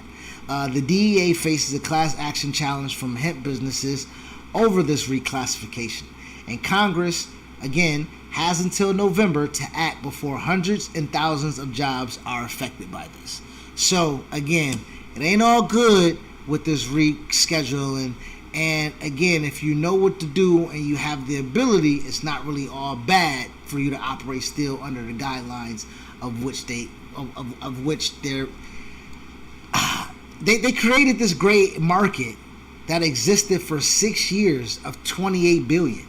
B: The DEA faces a class action challenge from hemp businesses over this reclassification. And Congress, again, has until November to act before hundreds and thousands of jobs are affected by this. So, again, it ain't all good with this rescheduling. And, again, if you know what to do and you have the ability, it's not really all bad for you to operate still under the guidelines of which they created this gray market that existed for 6 years of $28 billion,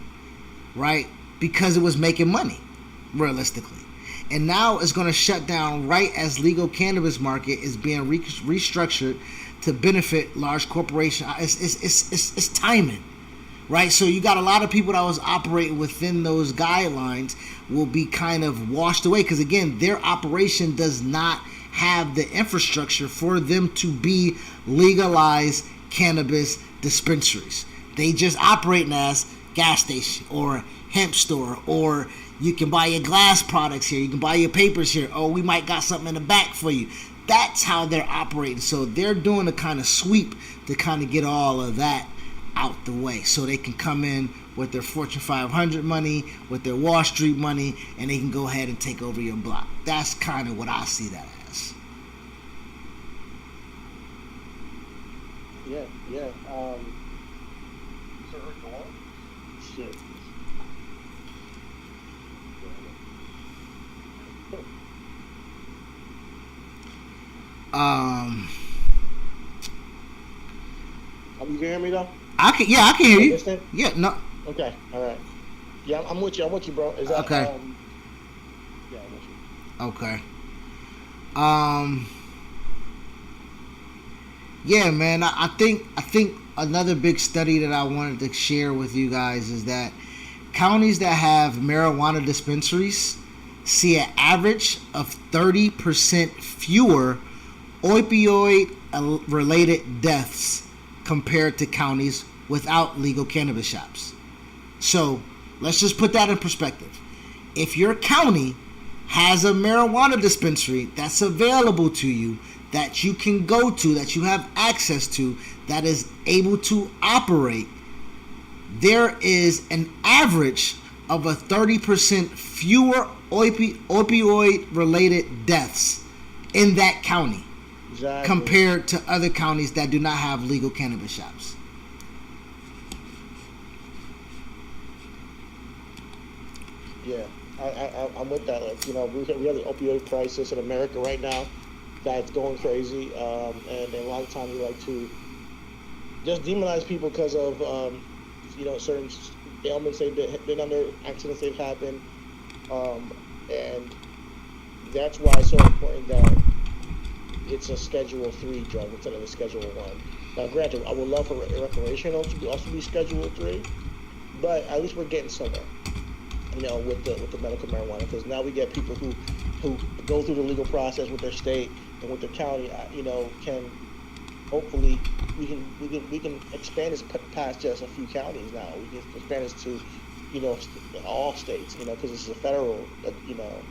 B: right? Because it was making money, realistically. And now it's going to shut down right as legal cannabis market is being restructured to benefit large corporations. It's timing, right? So you got a lot of people that was operating within those guidelines will be kind of washed away because, again, their operation does not have the infrastructure for them to be legalized cannabis dispensaries. They just operating as gas station or hemp store, or you can buy your glass products here, you can buy your papers here, oh, we might got something in the back for you. That's how they're operating. So they're doing a kind of sweep to kind of get all of that out the way so they can come in with their Fortune 500 money, with their Wall Street money, and they can go ahead and take over your block. That's kind of what I see that as.
C: Yeah. Shit. You can hear me though?
B: I can hear you.
C: Understand?
B: Yeah, no.
C: Okay, all right. Yeah, I'm with you, bro. Is that
B: okay?
C: Yeah, I'm with you.
B: Okay. Yeah, man. I think another big study that I wanted to share with you guys is that counties that have marijuana dispensaries see an average of 30% fewer opioid-related deaths compared to counties without legal cannabis shops. So let's just put that in perspective. If your county has a marijuana dispensary that's available to you, that you can go to, that you have access to, that is able to operate, there is an average of a 30% fewer opioid-related deaths in that county. Exactly. Compared to other counties that do not have legal cannabis shops.
C: Yeah, I'm with that. Like, you know, we have the opioid crisis in America right now that's going crazy, and a lot of times we like to just demonize people because of you know, certain ailments they've been under, accidents they've happened, and that's why it's so important that it's a Schedule 3 drug instead of a Schedule 1. Now, granted, I would love for recreational to also be Schedule 3, but at least we're getting somewhere, you know, with the medical marijuana, because now we get people who go through the legal process with their state and with their county, you know, can hopefully we can expand this past just a few counties now. We can expand this to, you know, all states, you know, because this is a federal, you know,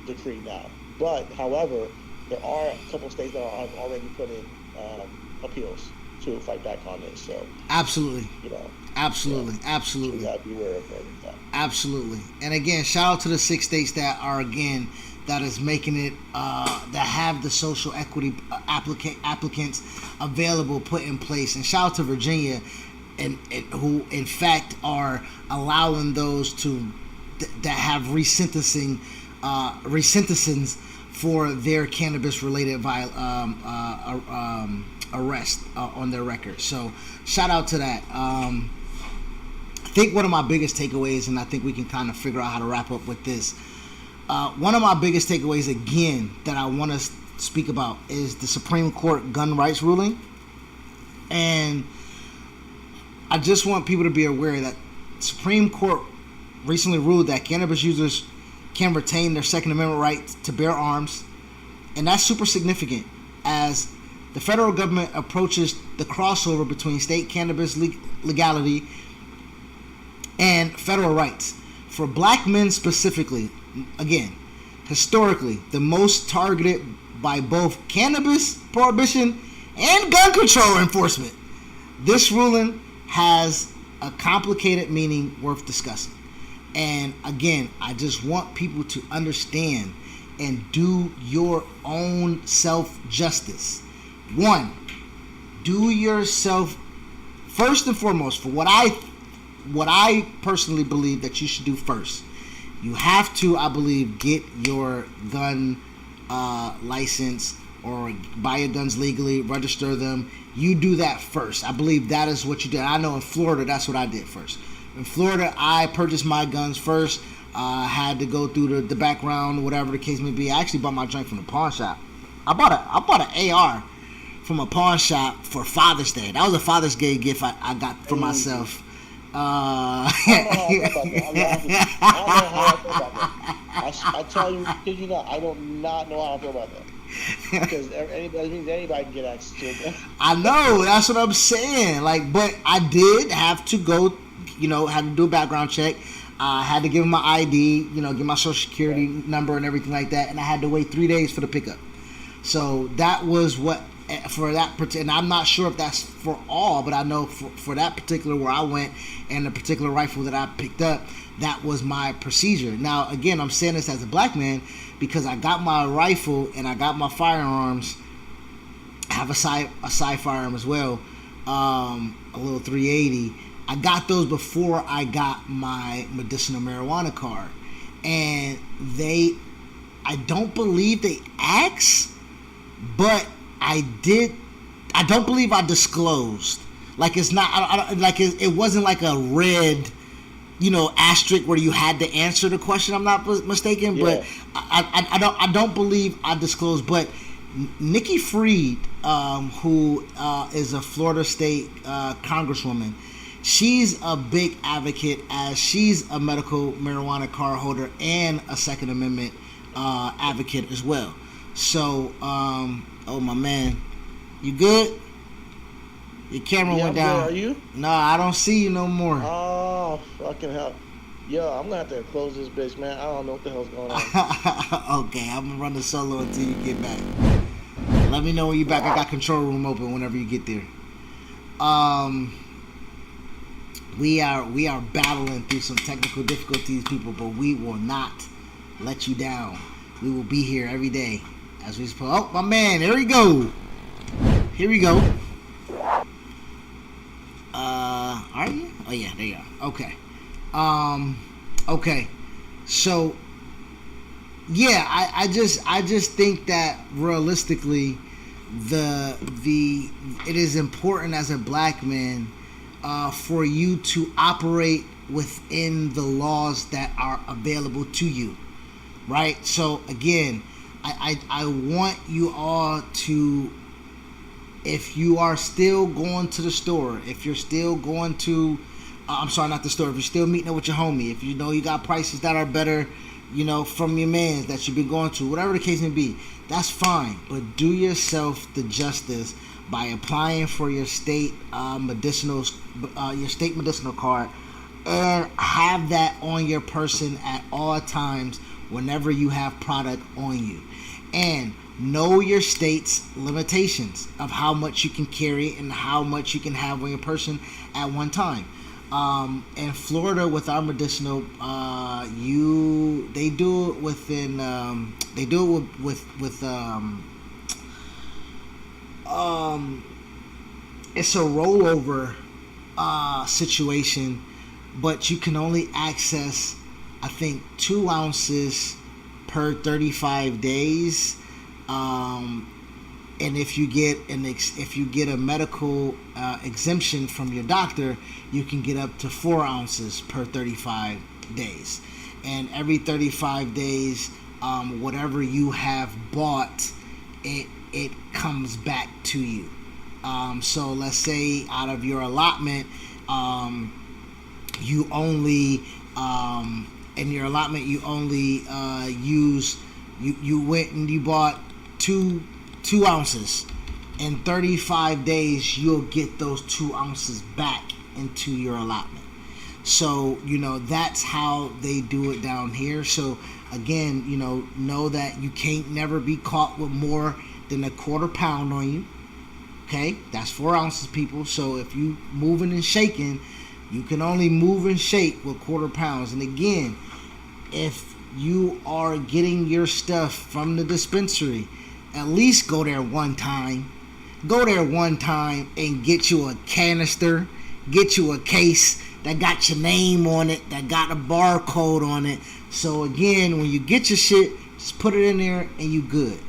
C: decree now. But however, there are a couple of states that have already put in appeals to fight back on this. So
B: absolutely,
C: you know,
B: absolutely.
C: So we gotta be aware of that.
B: Absolutely. And again, shout out to the 6 states that are that is making it that have the social equity applicants available put in place. And shout out to Virginia and who in fact are allowing those that have resentencings for their cannabis related arrest on their record. So shout out to that. I think one of my biggest takeaways, and I think we can kind of figure out how to wrap up with this. One of my biggest takeaways, again, that I want to speak about is the Supreme Court gun rights ruling. And I just want people to be aware that Supreme Court recently ruled that cannabis users can retain their Second Amendment right to bear arms. And that's super significant as the federal government approaches the crossover between state cannabis legality and federal rights. For black men specifically, again, historically, the most targeted by both cannabis prohibition and gun control enforcement, this ruling has a complicated meaning worth discussing. And again, I just want people to understand and do your own self-justice. One, do yourself, first and foremost, for what I personally believe that you should do first. You have to, I believe, get your gun license or buy your guns legally, register them. You do that first. I believe that is what you did. I know in Florida, that's what I did first. In Florida, I purchased my guns first. Had to go through the background, whatever the case may be. I actually bought my joint from the pawn shop. I bought an AR from a pawn shop for Father's Day. That was a Father's Day gift I got for myself. I
C: tell you, kid you not, I do not know how I feel about that. Because anybody can get access to it.
B: I know, that's what I'm saying. Like, but I did have to go, had to do a background check. I had to give him my ID, give my social security number and everything like that, and I had to wait 3 days for the pickup. So that was what for that, and I'm not sure if that's for all, but I know for that particular where I went and the particular rifle that I picked up, that was my procedure. Now, again, I'm saying this as a black man because I got my rifle and I got my firearms. I have a side firearm as well, a little 380. I got those before I got my medicinal marijuana card, and I don't believe they asked, but I don't believe I disclosed. Like, it's not, it wasn't like a red, asterisk where you had to answer the question. I'm not mistaken, but I don't believe I disclosed. But Nikki Fried, who is a Florida State Congresswoman, she's a big advocate as she's a medical marijuana card holder and a Second Amendment advocate as well. So, oh my man, you good? Your camera went down.
C: Good. Are you?
B: No, I don't see you no more.
C: Oh, fucking hell. Yo, I'm gonna have to close this bitch, man. I don't know what the hell's going on.
B: Okay, I'm gonna run the solo until you get back. Let me know when you're back. I got control room open whenever you get there. We are battling through some technical difficulties, people, but we will not let you down. We will be here every day as we suppose. Oh, my man, here we go. Here we go. Are you? Oh yeah, there you are. Okay. Okay. So yeah, I just think that realistically it is important as a black man for you to operate within the laws that are available to you, right? So again, I want you all to, if you are still going to the store, if you're still going to, I'm sorry, not the store, if you're still meeting up with your homie, if you know you got prices that are better, from your mans that you've been going to, whatever the case may be, that's fine. But do yourself the justice by applying for your state medicinal card, and have that on your person at all times whenever you have product on you. And know your state's limitations of how much you can carry and how much you can have on your person at one time. In Florida, with our medicinal, they do it within, it's a rollover situation, but you can only access, I think, 2 ounces per 35 days. And if you get a medical exemption from your doctor, you can get up to 4 ounces per 35 days. And every 35 days, whatever you have bought, it comes back to you. So let's say out of your allotment, you only you went and you bought 2 ounces. In 35 days, you'll get those 2 ounces back into your allotment. So, that's how they do it down here. So, again, know that you can't never be caught with more than a quarter pound on you. Okay? That's 4 ounces, people. So, if you moving and shaking, you can only move and shake with quarter pounds. And again, if you are getting your stuff from the dispensary, at least go there one time. Go there one time and get you a canister, get you a case that got your name on it, that got a barcode on it. So again, when you get your shit, just put it in there and you good.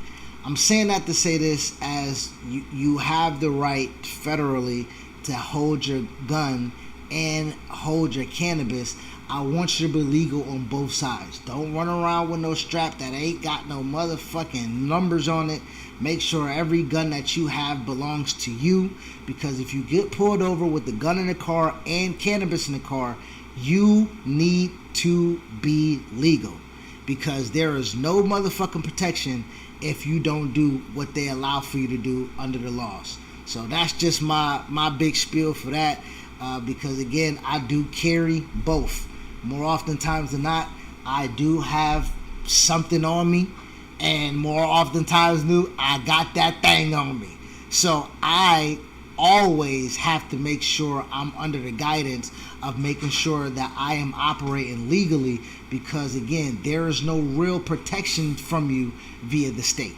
B: I'm saying that to say this, as you have the right federally to hold your gun and hold your cannabis. I want you to be legal on both sides. Don't run around with no strap that ain't got no motherfucking numbers on it. Make sure every gun that you have belongs to you, because if you get pulled over with the gun in the car and cannabis in the car, you need to be legal, because there is no motherfucking protection if you don't do what they allow for you to do under the laws. So that's just my big spiel for that, because again, I do carry both. More often times than not, I do have something on me, and more often times than not, I got that thing on me. So I always have to make sure I'm under the guidance of making sure that I am operating legally, because again, there is no real protection from you via the state.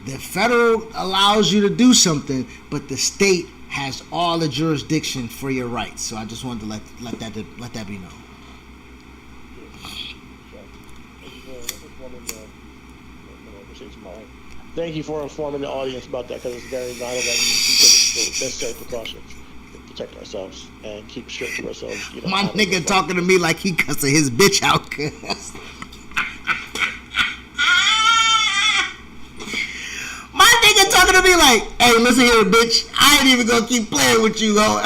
B: The federal allows you to do something, but the state has all the jurisdiction for your rights. So I just wanted to let that be known.
C: Thank you for informing the audience about that, because it's very vital that we take the necessary precautions to protect ourselves and keep strict to ourselves.
B: My nigga talking to me like he cussing his bitch out. My nigga talking to me like, hey, listen here, bitch. I ain't even gonna keep playing with you, ho.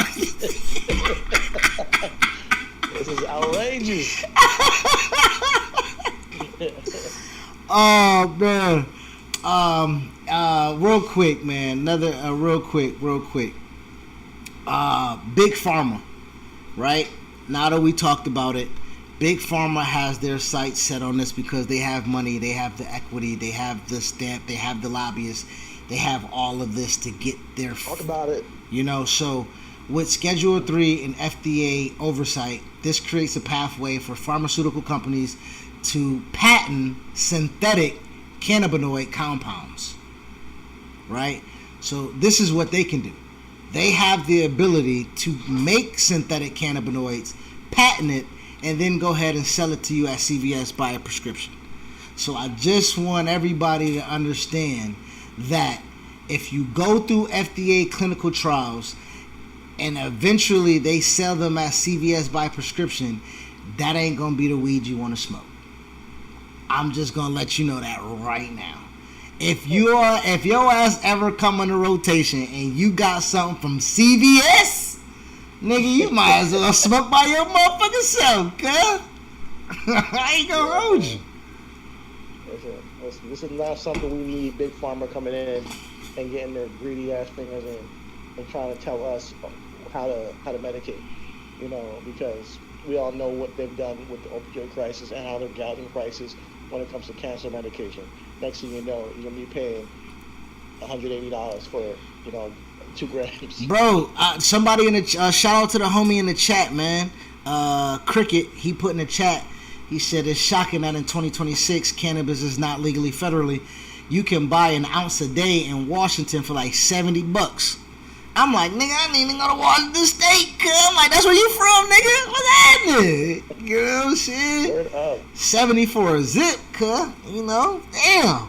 C: This is outrageous.
B: Oh, man. Real quick, man. Real quick. Big Pharma, right? Now that we talked about it, Big Pharma has their sights set on this because they have money, they have the equity, they have the stamp, they have the lobbyists, they have all of this to get their...
C: Talk about it.
B: So with Schedule 3 and FDA oversight, this creates a pathway for pharmaceutical companies to patent synthetic cannabinoid compounds, right? So this is what they can do. They have the ability to make synthetic cannabinoids, patent it, and then go ahead and sell it to you at CVS by a prescription. So I just want everybody to understand that if you go through FDA clinical trials and eventually they sell them at CVS by prescription, that ain't gonna be the weed you want to smoke. I'm just gonna let you know that right now. If your ass ever come on a rotation and you got something from CVS, nigga, you might as well smoke by your motherfucking self, cuz. I ain't gonna hold you.
C: Listen, this is not something we need Big Pharma coming in and getting their greedy ass fingers in and trying to tell us how to medicate, because we all know what they've done with the opioid crisis and how they're gouging prices when it comes to cancer medication. Next thing you know, you're gonna be paying $180 for 2 grams.
B: Bro, somebody in the shout out to the homie in the chat, man. Cricket, he put in the chat. He said it's shocking that in 2026 cannabis is not legally federally. You can buy an ounce a day in Washington for like $70. I'm like, nigga, I need to go to Washington State, cuz. I'm like, that's where you from, nigga? What's happening? You know what I'm saying?
C: Word up.
B: 74 a zip, cuz. You know? Damn.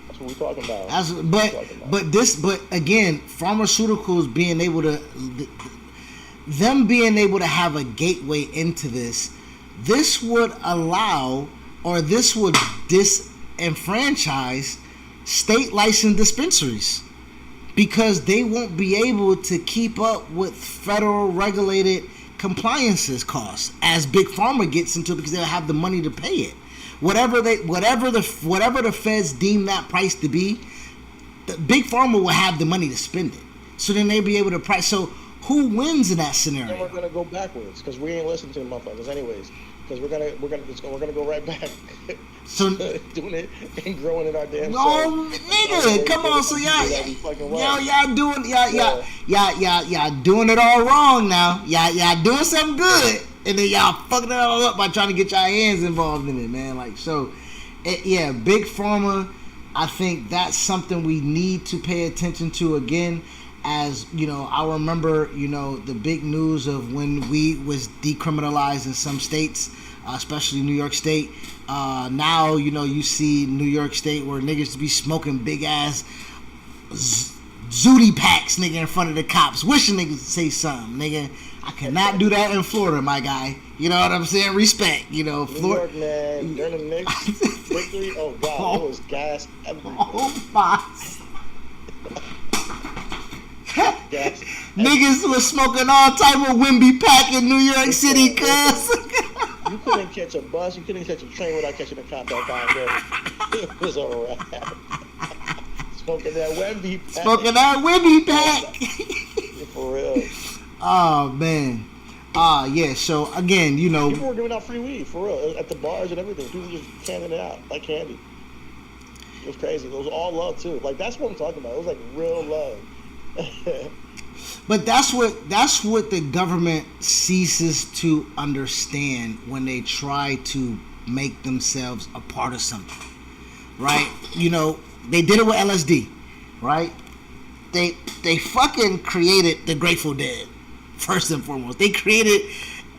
C: That's what we talking about.
B: But again, pharmaceuticals being able to, them being able to have a gateway into this would allow, or this would disenfranchise state licensed dispensaries, because they won't be able to keep up with federal regulated compliances costs as Big Pharma gets into it, because they'll have the money to pay it. Whatever the feds deem that price to be, the Big Pharma will have the money to spend it. So then they'll be able to price. So who wins in that scenario?
C: And we're gonna go backwards because we ain't listening to the motherfuckers anyways. Because we're gonna go right back.
B: So
C: doing it and growing in our damn
B: no,
C: self.
B: nigga, come on, so y'all doing it all wrong now. Y'all doing something good, and then y'all fucking it all up by trying to get y'all hands involved in it, man. Like, so, Big Pharma, I think that's something we need to pay attention to again. As you know, I remember, the big news of when weed was decriminalized in some states, especially New York State. Now, you see New York State where niggas be smoking big ass zooty packs, nigga, in front of the cops, wishing niggas to say something, nigga. I cannot do that in Florida, my guy. You know what I'm saying? Respect, Florida.
C: New York, man, during the Knicks victory, oh god, it was gas everywhere.
B: Oh my. Niggas was smoking all type of Wimby pack in New York City, cuz.
C: You couldn't catch a bus, you couldn't catch a train without catching a cop that time, bro. It was alright. Smoking that Wimby pack. For real.
B: Oh, man. Yeah, so again,
C: people were giving out free weed, for real, at the bars and everything. People just handing it out like candy. It was crazy. It was all love, too. Like, that's what I'm talking about. It was like real love.
B: But that's what the government ceases to understand when they try to make themselves a part of something, right? They did it with LSD, right? They fucking created the Grateful Dead, first and foremost. They created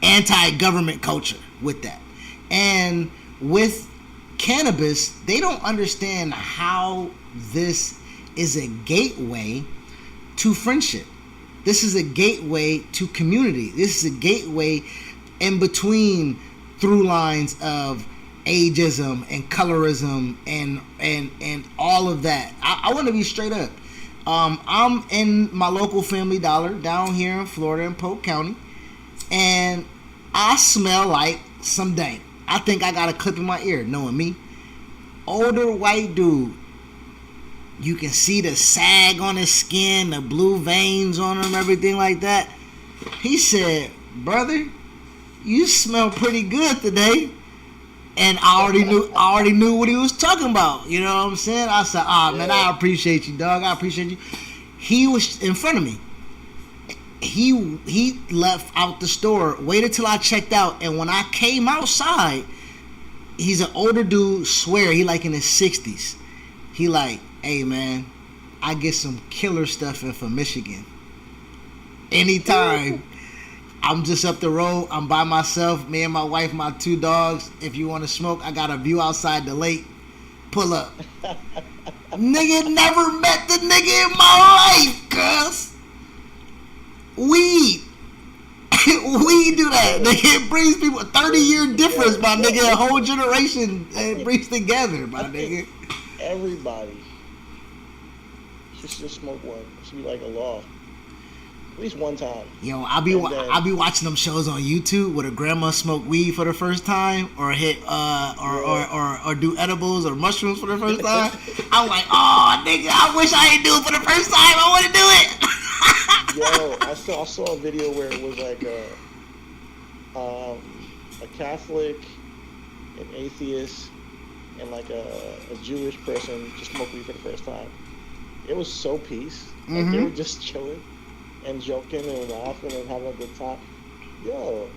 B: anti-government culture with that. And with cannabis, they don't understand how this is a gateway to friendship. This is a gateway to community. This is a gateway in between through lines of ageism and colorism and all of that. I want to be straight up. I'm in my local Family Dollar down here in Florida in Polk County, and I smell like some dank. I think I got a clip in my ear, knowing me. Older white dude. You can see the sag on his skin, the blue veins on him, everything like that. He said, "Brother, you smell pretty good today." And I already knew what he was talking about. You know what I'm saying? I said, man, I appreciate you, dog. I appreciate you. He was in front of me. He left out the store, waited till I checked out, and when I came outside, he's an older dude, swear, he like in his 60s. He like, "Hey man, I get some killer stuff in from Michigan. Anytime. I'm just up the road. I'm by myself. Me and my wife, my 2 dogs. If you want to smoke, I got a view outside the lake. Pull up." Nigga, never met the nigga in my life, cuz. Weed. Weed do that. Nigga, it brings people 30-year difference, my nigga. A whole generation it brings together, my nigga.
C: Everybody should just smoke one. It should be like a law. At least one time.
B: Yo, I'll be watching them shows on YouTube where the grandma smoke weed for the first time, or hit or do edibles or mushrooms for the first time. I'm like, oh nigga, I wish I didn't do it for the first time. I want to do it.
C: Yo, I saw a video where it was like a Catholic, an atheist, and like a Jewish person just smoke weed for the first time. It was so peace. Like they were just chilling and joking and laughing and having a good time. Yo,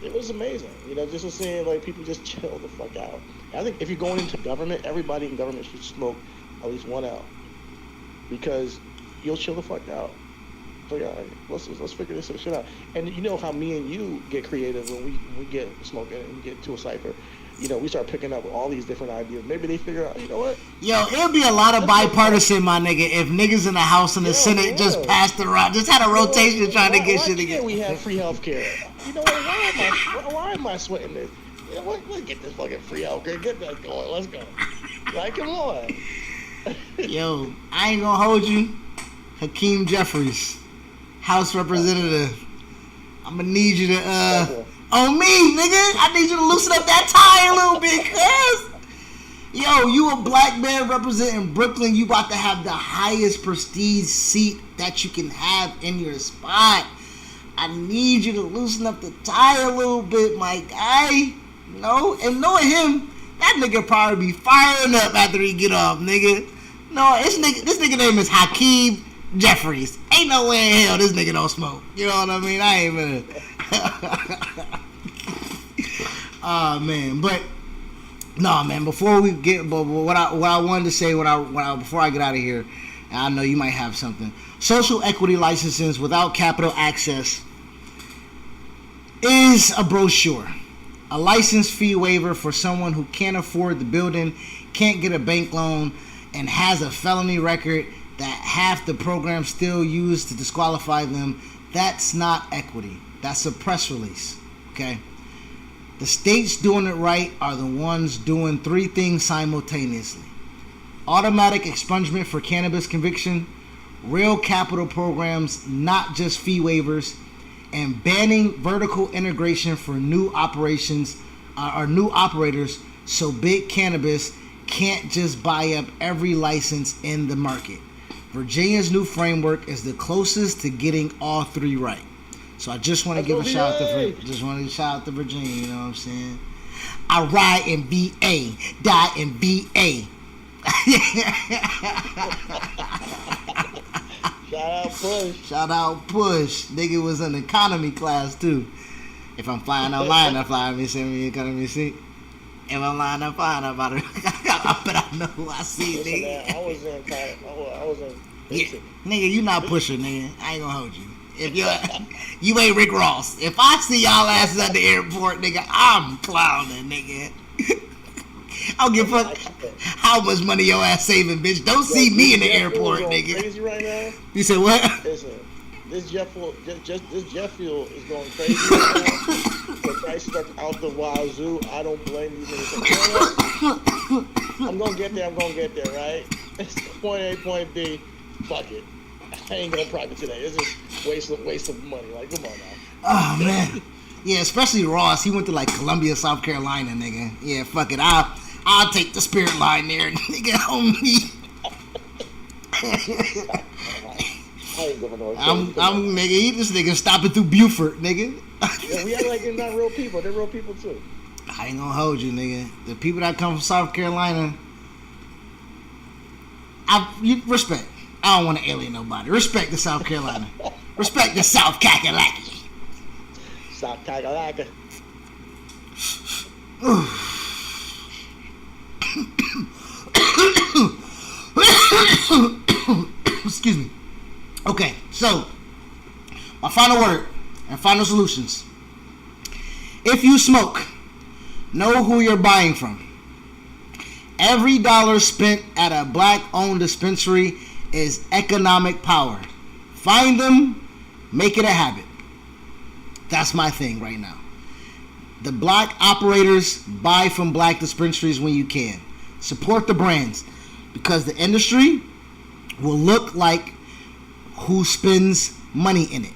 C: it was amazing. Just to see like people just chill the fuck out. I think if you're going into government, everybody in government should smoke at least one out, because you'll chill the fuck out. So yeah, let's figure this shit out. And you know how me and you get creative when we get smoking and we get to a cipher. You know, we start picking up all these different ideas. Maybe they figure out, you know what?
B: Yo, it'll be a lot of bipartisan, my nigga, if niggas in the House and the Senate just passed around, just had a rotation trying to get shit together.
C: Why can't we have free healthcare? You know what? Why am I sweating this? You know what? Let's get this fucking free healthcare. Get that going. Let's go. Like, come on.
B: Yo, I ain't gonna hold you. Hakeem Jeffries, House Representative. I'm gonna need you to, on me, nigga. I need you to loosen up that tie a little bit, cuz. Yo, you a black man representing Brooklyn. You about to have the highest prestige seat that you can have in your spot. I need you to loosen up the tie a little bit, my guy. No, and knowing him, that nigga probably be firing up after he get off, nigga. No, this nigga name is Hakeem Jeffries. Ain't no way in hell this nigga don't smoke. You know what I mean? I ain't gonna. Man, but no, man. Before we get, but what I wanted to say, before I get out of here, and I know you might have something. Social equity licenses without capital access is a brochure. A license fee waiver for someone who can't afford the building, can't get a bank loan, and has a felony record that half the program still used to disqualify them. That's not equity. That's a press release. Okay? The states doing it right are the ones doing three things simultaneously. Automatic expungement for cannabis conviction, real capital programs, not just fee waivers, and banning vertical integration for new operations or new operators so big cannabis can't just buy up every license in the market. Virginia's new framework is the closest to getting all three right. So I just want to give a shout out to Virginia, you know what I'm saying? I ride in VA, die in VA. Shout out Push. Nigga was in economy class too. If I'm flying online, I fly me economy seat. If I'm lying, I'm flying about it. I bet I know who I see, nigga.
C: Man, I was in basic.
B: Yeah, nigga, you not Pusher, nigga. I ain't gonna hold you. If you ain't Rick Ross. If I see y'all asses at the airport, nigga, I'm clowning, nigga. I don't give a fuck how much money your ass saving, bitch. Don't see me in the airport, nigga.
C: Crazy right now.
B: You said what?
C: Listen, this jet fuel is going crazy right now. The price stuck out the wazoo. I don't blame these niggas. I'm gonna get there, right? It's point A, point B. Fuck it. I ain't going private today. It's just waste of money. Like, come on now.
B: Oh man. Yeah, especially Ross. He went to like Columbia, South Carolina, nigga. Yeah, fuck it. I'll take the Spirit line there, nigga, on me. I'm nigga. This nigga stopping through Beaufort, nigga.
C: Yeah, we act like they're not real people. They're real people too.
B: I ain't gonna hold you, nigga. The people that come from South Carolina, respect. I don't want to alien nobody. Respect the South Carolina. Respect the South Kakalaki.
C: South Kakalaki.
B: Excuse me. Okay, so my final word and final solutions. If you smoke, know who you're buying from. Every dollar spent at a black-owned dispensary is economic power. Find them, make it a habit. That's my thing right now. The black operators, buy from black dispensaries when you can. Support the brands because the industry will look like who spends money in it.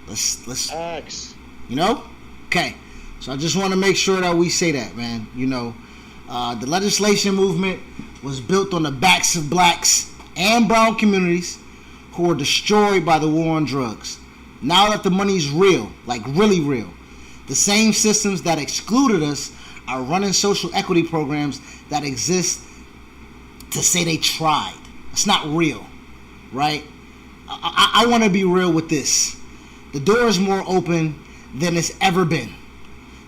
B: Let's
C: Axe.
B: You know? Okay. So I just want to make sure that we say that, man. You know, the legislation movement was built on the backs of blacks and brown communities who were destroyed by the war on drugs. Now that the money's real, like really real, the same systems that excluded us are running social equity programs that exist to say they tried. It's not real, right? I want to be real with this. The door is more open than it's ever been.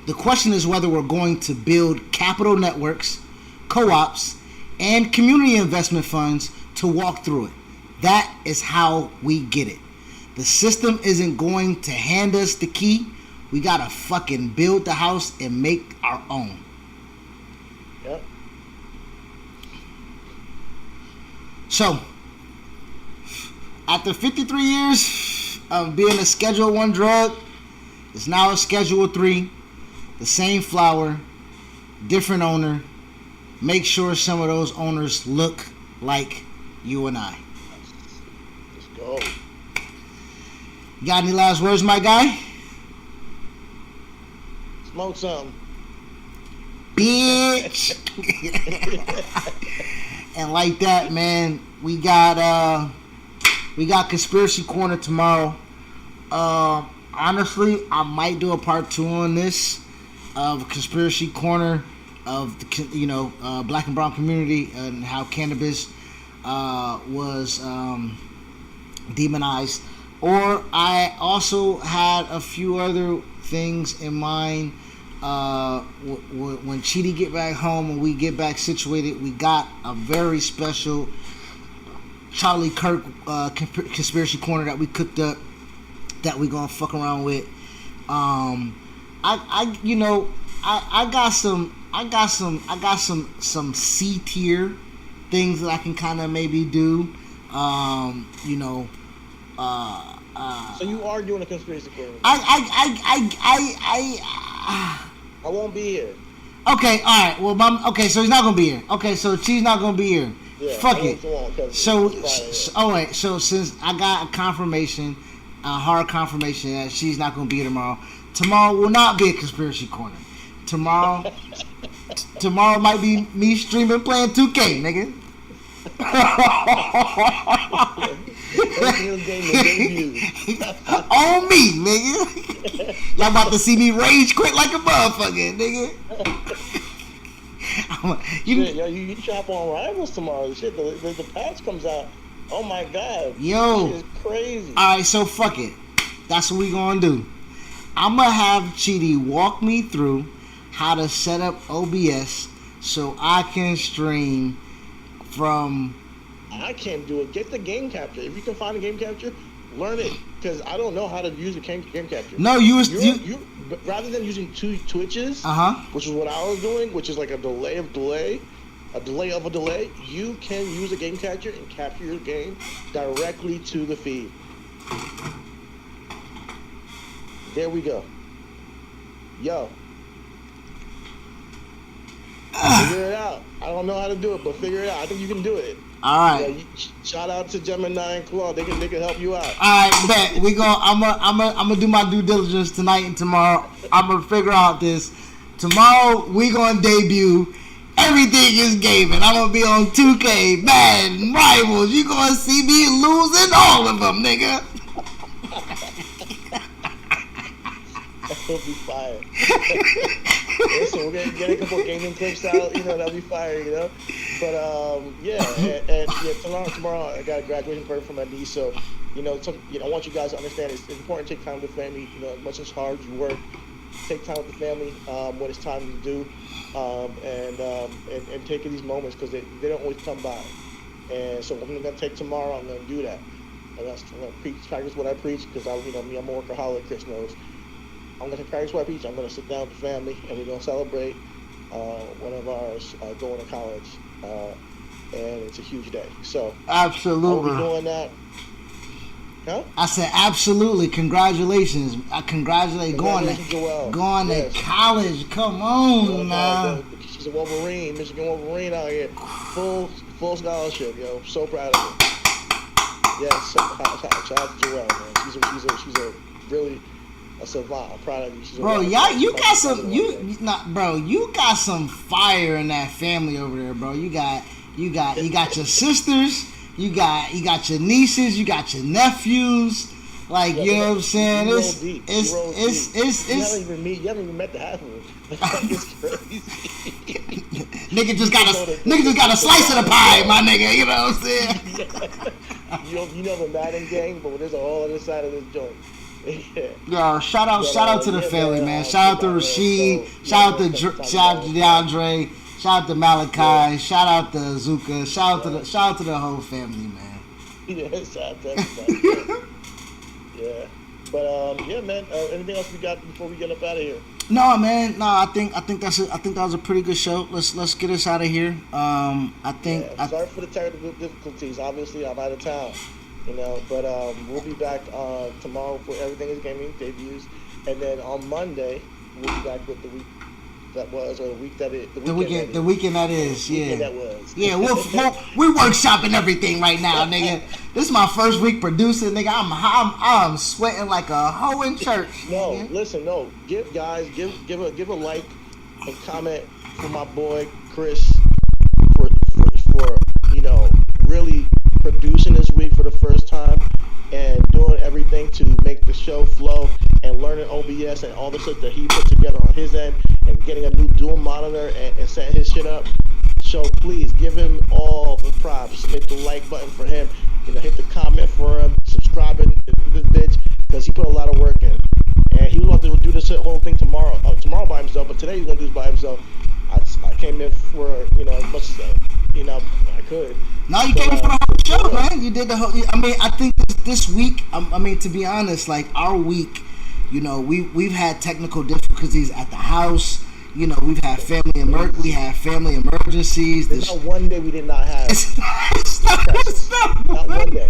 B: The question is whether we're going to build capital networks, co-ops, and community investment funds to walk through it. That is how we get it. The system isn't going to hand us the key. We gotta fucking build the house and make our own.
C: Yep.
B: So, after 53 years of being a Schedule 1 drug, it's now a Schedule 3. The same flower, different owner. Make sure some of those owners look like you and I.
C: Let's go.
B: Got any last words, my guy?
C: Smoke some.
B: Bitch. And like that, man, we got Conspiracy Corner tomorrow. Honestly, I might do a part 2 on this of Conspiracy Corner of the black and brown community and how cannabis was demonized. Or I also had a few other things in mind. When Chidi get back home and we get back situated, we got a very special Charlie Kirk Conspiracy Corner that we cooked up that we gonna fuck around with. I got some C tier things that I can kind of maybe do.
C: So you are doing a conspiracy theory?
B: I
C: won't be here.
B: Okay, all right. Well, so he's not gonna be here. Okay, so Chi's not gonna be here.
C: Yeah,
B: fuck it. So since I got a confirmation, a hard confirmation that she's not gonna be here tomorrow. Tomorrow will not be a conspiracy corner. Tomorrow might be me streaming playing 2K, nigga. On me, nigga. Y'all about to see me rage quit like a motherfucker, nigga.
C: You chop on Rivals tomorrow. Shit, the patch comes out. Oh my god.
B: Yo.
C: This is crazy.
B: Alright, so fuck it. That's what we gonna do. I'm gonna have Chidi walk me through how to set up OBS so I can stream from...
C: I can't do it. Get the game capture. If you can find a game capture, learn it. Because I don't know how to use a game capture.
B: No, you
C: rather than using two Twitches, which is what I was doing, which is like a delay of a delay, you can use a game capture and capture your game directly to the feed. There we go. Yo. Figure it out. I don't know how to do it, but figure it out. I think you can do it.
B: All right.
C: Yeah, shout out to Gemini and Claude. They can help you out.
B: All right, bet. I'm gonna do my due diligence tonight and tomorrow. I'm gonna figure out this. Tomorrow we gonna debut Everything Is Gaming. I'm gonna be on 2K, Madden, Rivals. You gonna see me losing all of them, nigga.
C: That'll be fire. So we're gonna get a couple gaming clips out, that'll be fire, But tomorrow I got a graduation party for my niece, so I want you guys to understand it's important to take time with the family. As much as hard as you work, take time with the family when it's time to do, and take these moments because they don't always come by. And so I'm gonna take tomorrow. I'm gonna do that, and I'm gonna practice what I preach because I'm a workaholic. Chris knows. I'm going to practice what I preach. I'm going to sit down with the family, and we're going to celebrate one of ours going to college, and it's a huge day. So
B: absolutely,
C: are we doing that? Huh?
B: I said absolutely. Congratulations! I congratulate going to college. Come on now.
C: She's a Wolverine, Michigan Wolverine out here, full scholarship. Yo, so proud of her. Yes, shout out to Joelle, man. She's a really a savant. I'm proud of you.
B: Bro, you got some fire in that family over there, bro. You got your sisters, you got your nieces, you got your nephews. Like, you know what I'm saying? You haven't even met the half of them. It's crazy. Nigga just got a slice of the pie, my nigga. You know what I'm saying?
C: You know the Madden gang, but there's a whole other side of this joint.
B: Yo, shout out to the family, man. Shout out to Rashid. Shout out to DeAndre. Shout out to Malachi. Shout out to Zuka. Shout out to the whole family, man.
C: Yeah, sad to everybody. Yeah. But yeah, man. Anything else we got before we get up out of here?
B: No, man. No, I think that's it. I think that was a pretty good show. Let's get us out of here. I think.
C: Yeah. Sorry for the technical difficulties. Obviously, I'm out of town. But we'll be back tomorrow for Everything Is Gaming debuts, and then on Monday we'll be back with the week that was, or the week that it,
B: the weekend that is, yeah.
C: Weekend that was.
B: Yeah, we're workshopping everything right now, nigga. This is my first week producing, nigga. I'm sweating like a hoe in church.
C: No,
B: nigga.
C: listen, no. Give a like and comment for my boy Chris for really producing this week for the first time and doing everything to make the show flow and learning OBS and all the stuff that he put together on his end and getting a new dual monitor and setting his shit up. So please give him all the props. Hit the like button for him. Hit the comment for him. Subscribe to this bitch because he put a lot of work in. And he was about to do this whole thing tomorrow by himself, but today he's gonna do this by himself. I came in for as much as I could.
B: No, you came in for the whole show, man. You did the whole. I mean, I think this week. I mean, to be honest, like our week, we've had technical difficulties at the house. We've had family emergencies.
C: There's not one day we did not have.
B: It's not one day.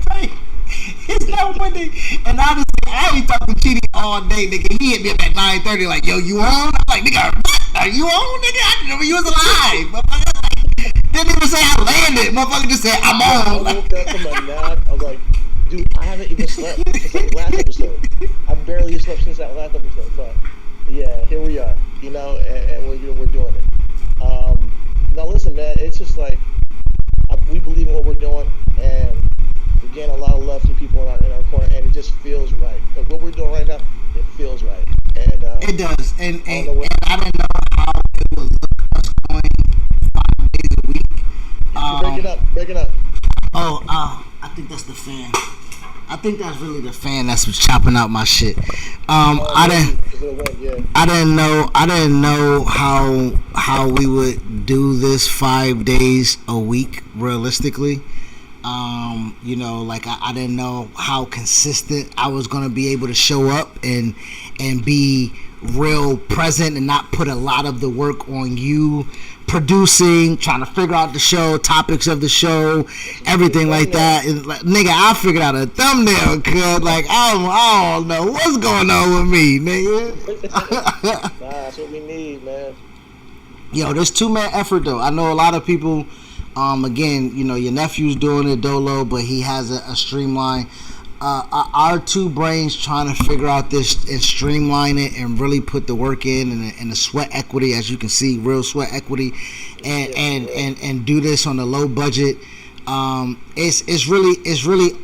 B: It's not one day. And honestly, I ain't talked to Chidi all day, nigga. He hit me up at 9:30, like, yo, you on? I'm like, nigga, what? Are you on, nigga? I didn't know you was alive. Motherfucker, didn't even say I landed. Motherfucker just said, I'm on.
C: I woke up from a nap. I was like, dude, I haven't even slept since that last episode. I barely slept since that last episode. But yeah, here we are, and we're doing it. Now listen, man, it's just like we believe in what we're doing, and we're getting a lot of love from people in our corner, and it just feels right. Like what we're doing right now, it feels right. And
B: it does. And I didn't know how it would look us going 5 days a week.
C: Break it up.
B: Oh, I think that's the fan. I think that's really the fan that's chopping out my shit. I didn't know how we would do this 5 days a week realistically. I didn't know how consistent I was gonna be able to show up and be real present and not put a lot of the work on you producing, trying to figure out the show, topics of the show, everything like that. Like, nigga, I figured out a thumbnail, cuz like I don't know what's going on with me, nigga.
C: Nah, that's what we need, man.
B: Yo, there's 2-man effort though. I know a lot of people. Again, your nephew's doing it dolo, but he has a streamline. Our two brains trying to figure out this and streamline it and really put the work in and the sweat equity, as you can see, real sweat equity, and do this on a low budget. It's really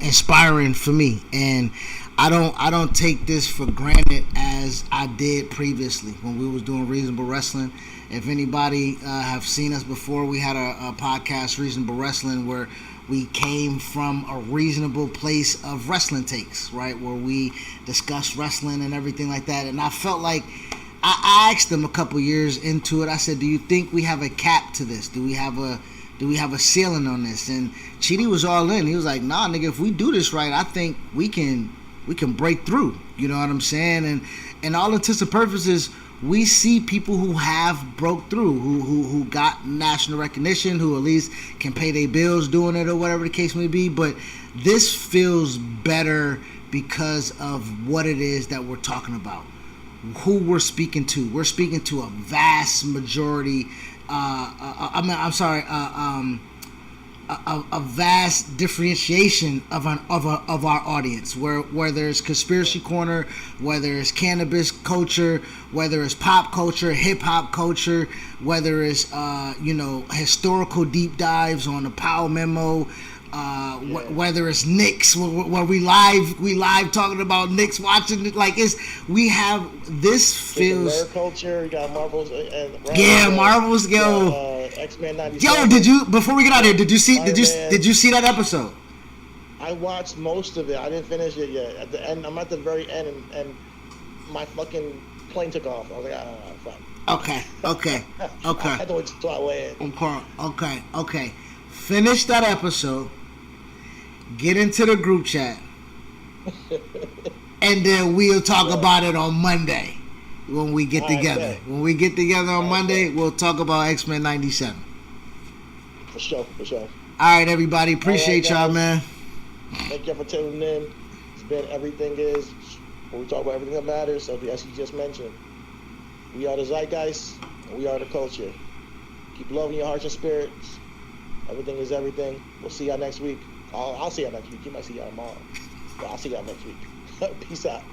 B: inspiring for me, and I don't take this for granted as I did previously when we was doing Reasonable Wrestling. If anybody have seen us before, we had a podcast, Reasonable Wrestling, where we came from a reasonable place of wrestling takes, right? Where we discussed wrestling and everything like that. And I felt like I asked them a couple years into it. I said, "Do you think we have a cap to this? Do we have a ceiling on this?" And Chidi was all in. He was like, "Nah, nigga, if we do this right, I think we can break through." You know what I'm saying? And all intents and purposes, we see people who have broke through, who got national recognition, who at least can pay their bills doing it or whatever the case may be. But this feels better because of what it is that we're talking about, who we're speaking to. We're speaking to a vast majority. A vast differentiation of our audience, whether it's conspiracy corner, whether it's cannabis culture, whether it's pop culture, hip hop culture, whether it's historical deep dives on the Power Memo, whether it's Knicks, where we live talking about Knicks, watching it, like we have this feels
C: culture. You got Marvels and
B: Marvels, yo.
C: X-Men 97.
B: Yo, did you, before we get out of here, did you see that episode?
C: I watched most of it. I didn't finish it yet. At the end, I'm at the very end, and my fucking plane took off. I was like, fuck.
B: Okay.
C: I had to wait till I land.
B: Okay. Finish that episode. get into the group chat, and then we'll talk about it on Monday when we get together.
C: bet.
B: When we get together on
C: All right,
B: Monday,
C: bet.
B: we'll talk about X-Men 97.
C: For sure.
B: All right, everybody. Appreciate y'all,
C: guys.
B: man.
C: Thank you for tuning in. It's been Everything Is, where we talk about everything that matters. So as you just mentioned, we are the zeitgeist, and we are the culture. Keep loving your hearts and spirits. Everything is everything. We'll see y'all next week. I'll see y'all next week. You might see y'all tomorrow. But I'll see y'all next week. Peace out.